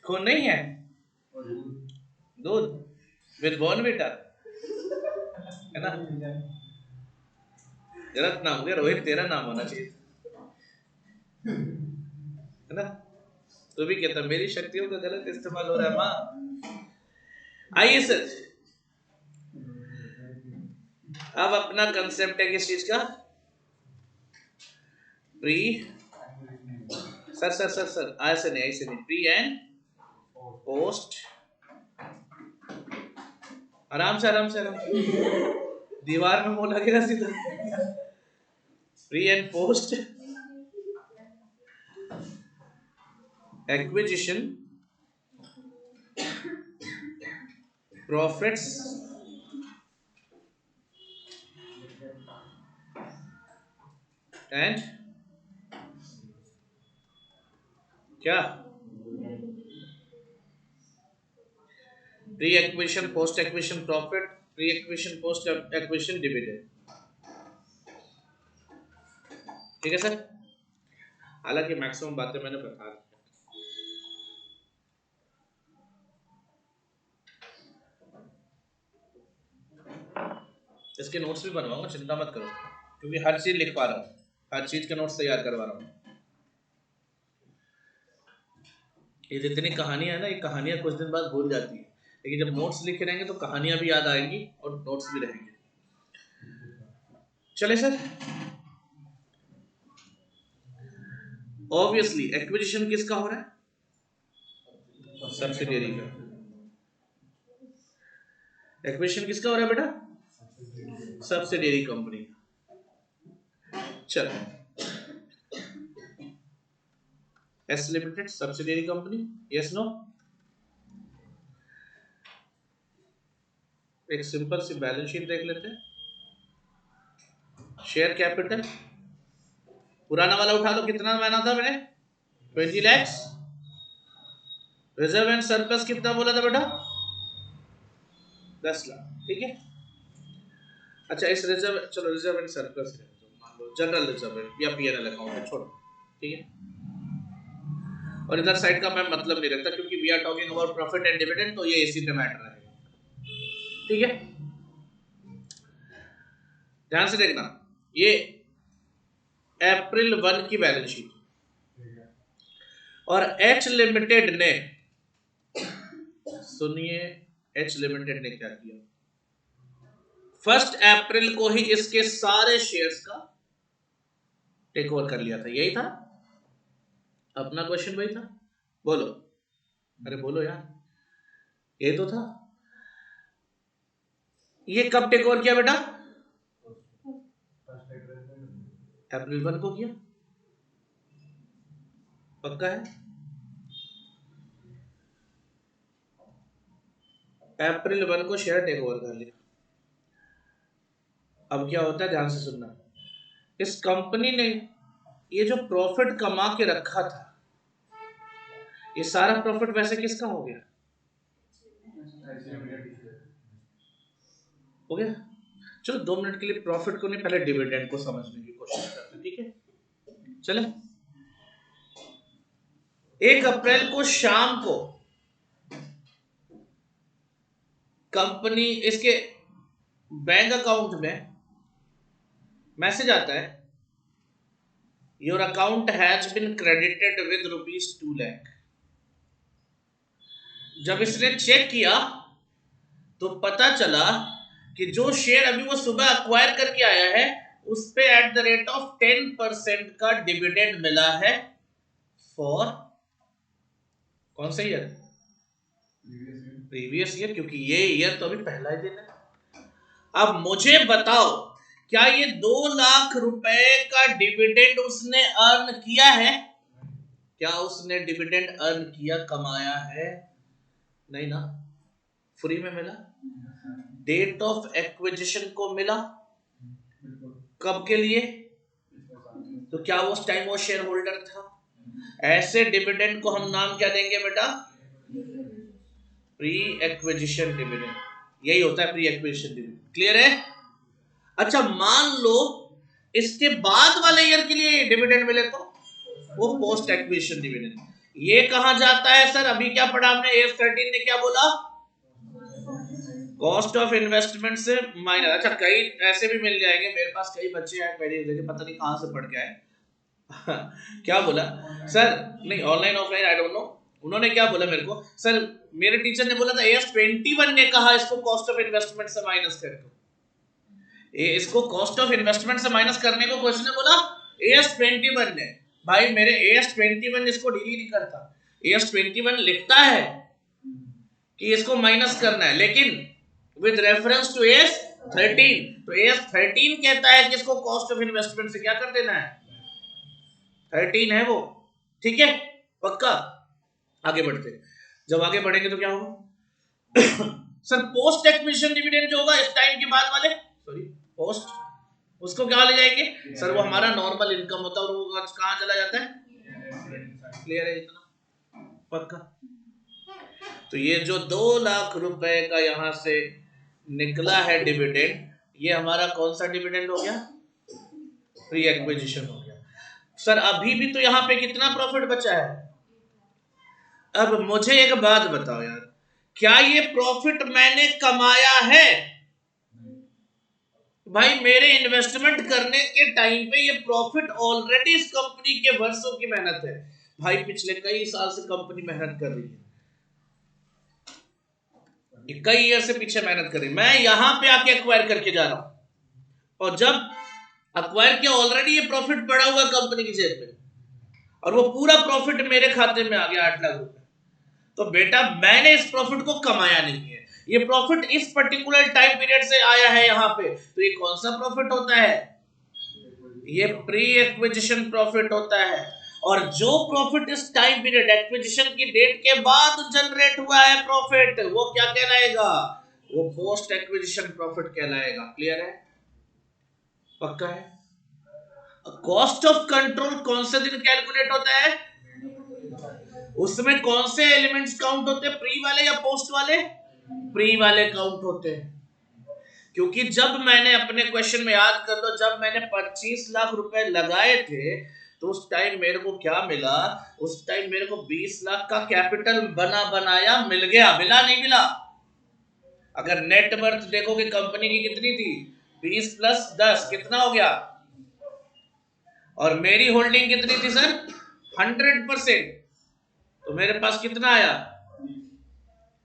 खून नहीं है, दूध विद बॉर्नविटा है ना। गलत नाम हो गया रोहित, तेरा नाम होना चाहिए है ना। तो भी कहता मेरी शक्तियों का गलत इस्तेमाल हो रहा है माँ। आइए सर, अब अपना कंसेप्ट है किस चीज का, प्री, सर ऐसे नहीं, प्री एंड पोस्ट, आराम से दीवार में मुंह लगेगा सीधा। Pre and post acquisition profits and क्या, pre acquisition post acquisition profit, pre acquisition post acquisition dividend. ठीक है सर, हालांकि मैक्सिमम बातें मैंने बता दी। इसके नोट्स भी बनवाऊंगा, चिंता मत करो, क्योंकि हर चीज लिख पा रहा हूँ, हर चीज के नोट्स तैयार करवा रहा हूँ। ये जितनी कहानियां है ना, ये कहानियां कुछ दिन बाद भूल जाती है, लेकिन जब नोट्स लिखे रहेंगे तो कहानियां भी याद आएंगी और नोट्स भी रहेंगे। चले सर, ऑब्वियसली एक्विजिशन किसका हो रहा है, सब्सिडियरी का। एक्विजिशन किसका हो रहा है बेटा? सब्सिडियरी कंपनी का। चलो, S limited subsidiary company, yes no? एक सिंपल सी बैलेंस शीट देख लेते हैं। शेयर कैपिटल पुराना वाला उठा लो, कितना माना था मैंने? 20 lakhs। रिजर्व एंड सरप्लस कितना बोला था बेटा? 10 लाख, ठीक है। अच्छा, इस रिजर्व, चलो रिजर्व एंड सरप्लस मान लो जनरल रिजर्व या पीएनएल अकाउंट है, छोड़ो, ठीक है। और इधर साइड का मैं मतलब नहीं रखता क्योंकि we are talking about profit and dividend, तो ये इसी पे मैटर रहेगा, ठीक है। ध्यान से देखना, ये अप्रैल 1 की बैलेंस शीट, और एच लिमिटेड ने, सुनिए, एच लिमिटेड ने क्या किया? 1 अप्रैल को ही इसके सारे शेयर्स का टेक ओवर कर लिया था। यही था अपना क्वेश्चन, वही था, बोलो, अरे बोलो यार, ये तो था। ये कब टेक ओवर किया बेटा? अप्रैल 1 को किया, पक्का है? अप्रैल 1 को शेयर टेक ओवर कर लिया। अब क्या होता है, ध्यान से सुनना, इस कंपनी ने ये जो प्रॉफिट कमा के रखा था, ये सारा प्रॉफिट वैसे किसका हो गया? हो गया। चलो 2 मिनट के लिए प्रॉफिट को नहीं, पहले डिविडेंड को समझने की कोशिश करते हैं, ठीक है। चले, 1 अप्रैल को शाम को कंपनी, इसके बैंक अकाउंट में मैसेज आता है, your account has been credited with ₹2 lakh. जब इसने चेक किया तो पता चला कि जो शेयर अभी वो सुबह अक्वायर करके आया है, उस पे @ 10% का डिविडेंड मिला है फॉर कौन सा ईयर? प्रीवियस ईयर, क्योंकि ये ईयर तो अभी पहला ही दिन है। अब मुझे बताओ, क्या ये 2 लाख रुपए का डिविडेंड उसने अर्न किया है? क्या उसने डिविडेंड अर्न किया, कमाया है? नहीं ना, फ्री में मिला। डेट ऑफ एक्विजिशन को मिला, कब के लिए? तो क्या उस टाइम वो शेयर होल्डर था? ऐसे डिविडेंड को हम नाम क्या देंगे बेटा? Pre acquisition dividend. यही होता है प्री एक्विजिशन डिविडेंड, क्लियर है? अच्छा, मान लो इसके बाद वाले ईयर के लिए डिविडेंड मिले तो वो पोस्ट एक्विजिशन डिविडेंड। ये कहां जाता है सर? अभी क्या पढ़ा हमने, AS 13 ने क्या बोला? कॉस्ट ऑफ इन्वेस्टमेंट से माइनस। अच्छा, कई ऐसे भी मिल जाएंगे, मेरे पास कई बच्चे हैं मेरे, लेकिन पता नहीं कहां से पढ़ के आए। क्या बोला सर? नहीं, online offline I don't no, उन्होंने क्या बोला मेरे को, सर मेरे टीचर ने बोला था AS 21 ने कहा इसको कॉस्ट ऑफ इन्वेस्टमेंट से माइनस कर दो। इसको कॉस्ट ऑफ इन्वेस्टमेंट से माइनस करने को क्वेश्चन ने बोला AS 21 ने। भाई मेरे AS 21 इसको डील ही नहीं करता। AS 21 लिखता है कि इसको माइनस करना है, लेकिन विद रेफरेंस टू AS 13। तो AS 13 कहता है कि इसको कॉस्ट ऑफ इन्वेस्टमेंट से क्या कर देना है, 13 है वो, ठीक है, पक्का। आगे बढ़ते, जब आगे बढ़ेंगे तो क्या होगा सर? पोस्ट एक्विजिशन डिविडेंड जो होगा इस टाइम के बाद वाले, सॉरी पोस्ट, उसको क्या ले जाएंगे सर? वो हमारा नॉर्मल इनकम होता है, और वो कहां चला जाता है? क्लियर है इतना, पक्का। तो ये जो 2 लाख रुपए का यहां से निकला है डिविडेंड, ये हमारा कौन सा डिविडेंड हो गया? प्री एक्विजिशन हो गया। सर अभी भी तो यहाँ पे कितना प्रॉफिट बचा है? अब मुझे एक बात बताओ यार, क्या ये प्रॉफिट मैंने कमाया है? भाई मेरे इन्वेस्टमेंट करने के टाइम पे ये प्रॉफिट ऑलरेडी इस कंपनी के वर्षों की मेहनत है। भाई पिछले कई साल से कंपनी मेहनत कर रही है, कई ईयर से पीछे मेहनत कर रही है, मैं यहां पे आके एक्वायर करके जा रहा हूं, और जब एक्वायर किया ऑलरेडी ये प्रॉफिट पड़ा हुआ कंपनी की जेब में, और वो पूरा प्रॉफिट मेरे खाते में आ गया 8 लाख रुपए। तो बेटा मैंने इस प्रॉफिट को कमाया नहीं है, ये प्रॉफिट इस पर्टिकुलर टाइम पीरियड से आया है यहाँ पे, तो ये कौन सा प्रॉफिट होता है? ये प्री एक्विजिशन प्रॉफिट होता है। और जो प्रॉफिट इस टाइम पीरियड एक्विजिशन की डेट के बाद जनरेट हुआ है प्रॉफिट, वो क्या कहलाएगा? वो पोस्ट एक्विजिशन प्रॉफिट कहलाएगा। क्लियर है? पक्का है? कॉस्ट ऑफ कंट्रोल कौन से दिन कैलकुलेट होता है? उसमें कौन से एलिमेंट्स काउंट होते हैं, प्री वाले या पोस्ट वाले? प्री वाले काउंट होते हैं। क्योंकि जब मैंने अपने क्वेश्चन में याद कर लो, जब मैंने 25 लाख रुपए लगाए थे तो उस टाइम मेरे को क्या मिला? उस टाइम मेरे को 20 लाख का कैपिटल बना बनाया मिल गया। मिला नहीं मिला? अगर नेट वर्थ देखोगे कंपनी की कितनी थी? 20 प्लस 10 कितना हो गया? और मेरी होल्डिंग कितनी थी सर? 100%। तो मेरे पास कितना आया?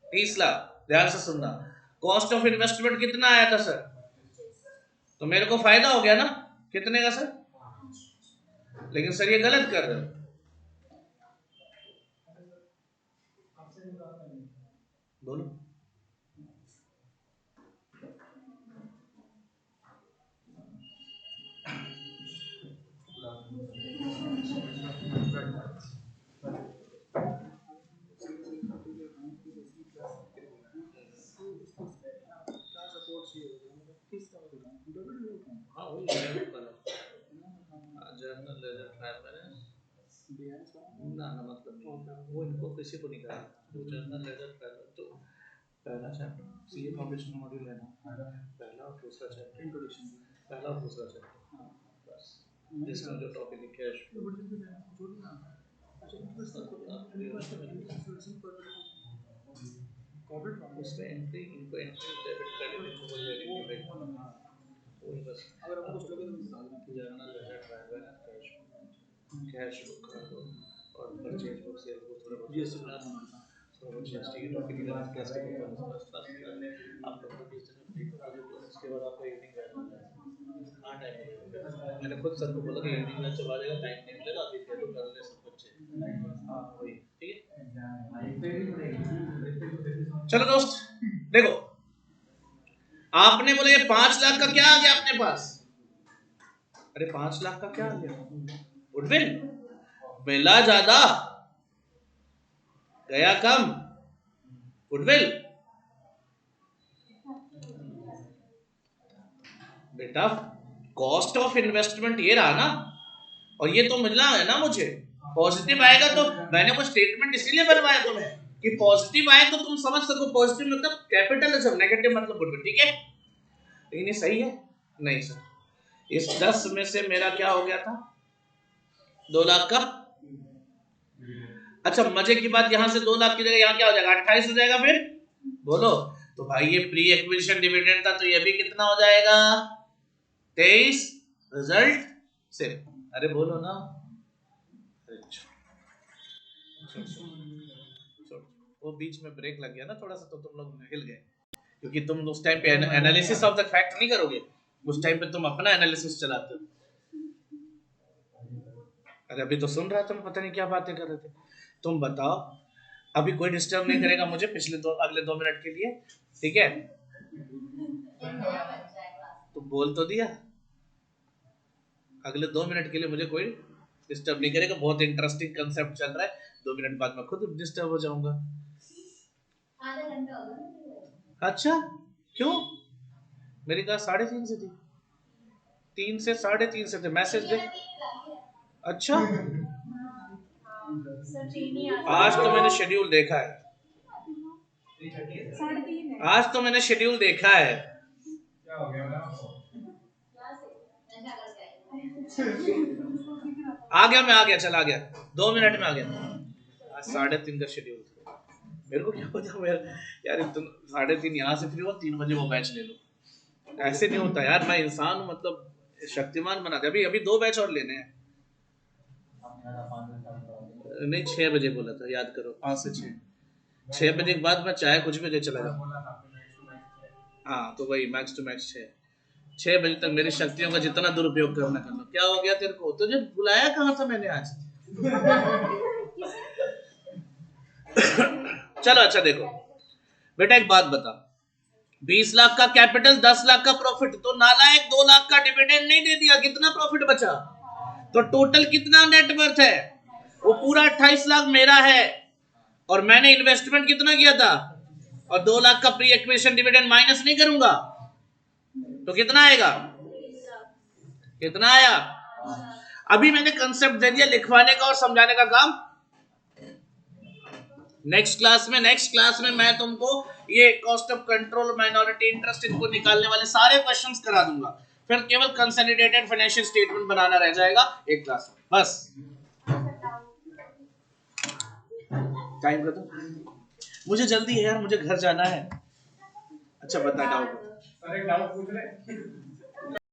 30 लाख। ध्यान से सुनना, कॉस्ट ऑफ इन्वेस्टमेंट कितना आया था सर? तो मेरे को फायदा हो गया ना? कितने का सर? लेकिन सर ये गलत कर रहे हो। बोलो। हाँ वही जर्नल लेजर ट्रायल बैलेंस ना मतलब वो इनको किसी को नहीं कहा। वो जर्नल लेजर ट्रायल तो पहला चैप्टर सीए फाउंडेशन मॉड्यूल है ना, पहला और दूसरा चैप्टर इंट्रोडक्शन, पहला और दूसरा चैप्टर बस। जिसमें जो टॉपिक है कैश उसमें एंट्री इनको एंट्री डेबिट क्रेडिट इनको वही वही बस। अगर आपको कुछ लगे तो journal ledger trial balance cash book और परचेज बुक सेल बुक थोड़ा बहुत ये सुनना थोड़ा बहुत जीएसटी की टॉपिक की तरह प्लास्टिक का बस आप लोग को 20 दिन में फ्री कर दो। उसके बाद आपको इवनिंग बैच मिलता है। हाँ टाइम मिलेगा। मैंने खुद सर को बोला कि इवनिंग बैच चला जाएगा, टाइम नहीं मिलेगा, अभी दे दो कर ले सब बच्चे। हाँ वही ठीक है। चलो दोस्त देखो, आपने बोला ये 5 लाख का क्या आ गया अपने पास? अरे 5 लाख का क्या आ गया? गुडविल मिला ज्यादा गया कम। गुडविल बेटा कॉस्ट ऑफ इन्वेस्टमेंट ये रहा ना, और ये तो मिला है ना मुझे। पॉजिटिव आएगा तो मैंने वो स्टेटमेंट इसीलिए बनवाया तुम्हें कि पॉजिटिव आए तो तुम समझ सको पॉजिटिव मतलब कैपिटलिज्म, नेगेटिव मतलब गुडविल। ठीक है, लेकिन ये सही है नहीं सर। इस 10 में से मेरा क्या हो गया था? 2 लाख का। अच्छा मजे की बात, यहां से 2 लाख की जगह यहाँ क्या हो जाएगा? 28 हो जाएगा। फिर बोलो तो भाई ये प्री एक्विजिशन डिविडेंड था, तो ये भी कितना हो जाएगा? 23 रिजल्ट से। अरे बोलो ना। वो बीच में ब्रेक लग गया ना थोड़ा सा, तो तुम लोग हिल गए, क्योंकि तुम उस टाइम पे एनालिसिस ऑफ द फैक्ट नहीं करोगे, उस टाइम पे तुम अपना एनालिसिस चलाते हो। अरे अभी तो सुन रहा था, पता नहीं क्या बातें कर रहे थे। तुम बताओ, अभी कोई डिस्टर्ब नहीं करेगा मुझे अगले 2 मिनट के लिए, ठीक है? तो बोल तो दिया, अगले 2 मिनट के लिए मुझे कोई डिस्टर्ब नहीं करेगा। बहुत इंटरेस्टिंग कंसेप्ट चल रहा है, 2 मिनट बाद मैं खुद डिस्टर्ब हो जाऊंगा। अच्छा क्यों? मेरी क्लास 3:30 से थी, 3 से 3:30 से थे। मैसेज दे। अच्छा आज तो मैंने शेड्यूल देखा है, आज तो मैंने शेड्यूल देखा है। क्या हो गया? आ गया मैं, आ गया, चला गया 2 मिनट में आ गया। आज 3:30 का शेड्यूल था। मेरे को क्या पता यार, तुम 3:30 यहाँ से फ्री हो, 3 बजे वो बैच ले लो। ऐसे नहीं होता यार, मैं इंसान हूँ, मतलब शक्तिमान बना दे। अभी 2 बैच और लेने हैं। नहीं 6 बजे बोला था, याद करो, 5 से 6। 6 बजे के बाद मैं चाहे कुछ भी ले चला जाऊँ। हाँ तो वही मैक्स टू मैक्स 6 बजे तक मेरी शक्तियों का जितना दुरुपयोग करना कर लो। क्या हो गया तेरे को? तुझे बुलाया कहाँ था मैंने आज? चलो अच्छा देखो बेटा, एक बात बता, 20 लाख का कैपिटल, 10 लाख का प्रॉफिट, तो नालायक 2 लाख का डिविडेंड नहीं दे दिया, कितना प्रॉफिट बचा? तो टोटल कितना नेटवर्थ है? वो पूरा 28 लाख मेरा है और मैंने इन्वेस्टमेंट कितना किया था, और 2 लाख का प्री एक्विजिशन डिविडेंड माइनस नहीं करूंगा तो कितना आएगा? कितना आया? अभी मैंने कंसेप्ट दे दिया, लिखवाने का और समझाने का काम नेक्स्ट क्लास में मैं तुमको ये cost of control, minority interest, इनको निकालने वाले सारे क्वेश्चंस करा दूंगा, फिर केवल कंसोलिडेटेड फाइनेंशियल स्टेटमेंट बनाना रह जाएगा एक क्लास में बस। टाइम बता, मुझे जल्दी है यार, मुझे घर जाना है। अच्छा बता डाउट। सर एक डाउट पूछ रहे हैं।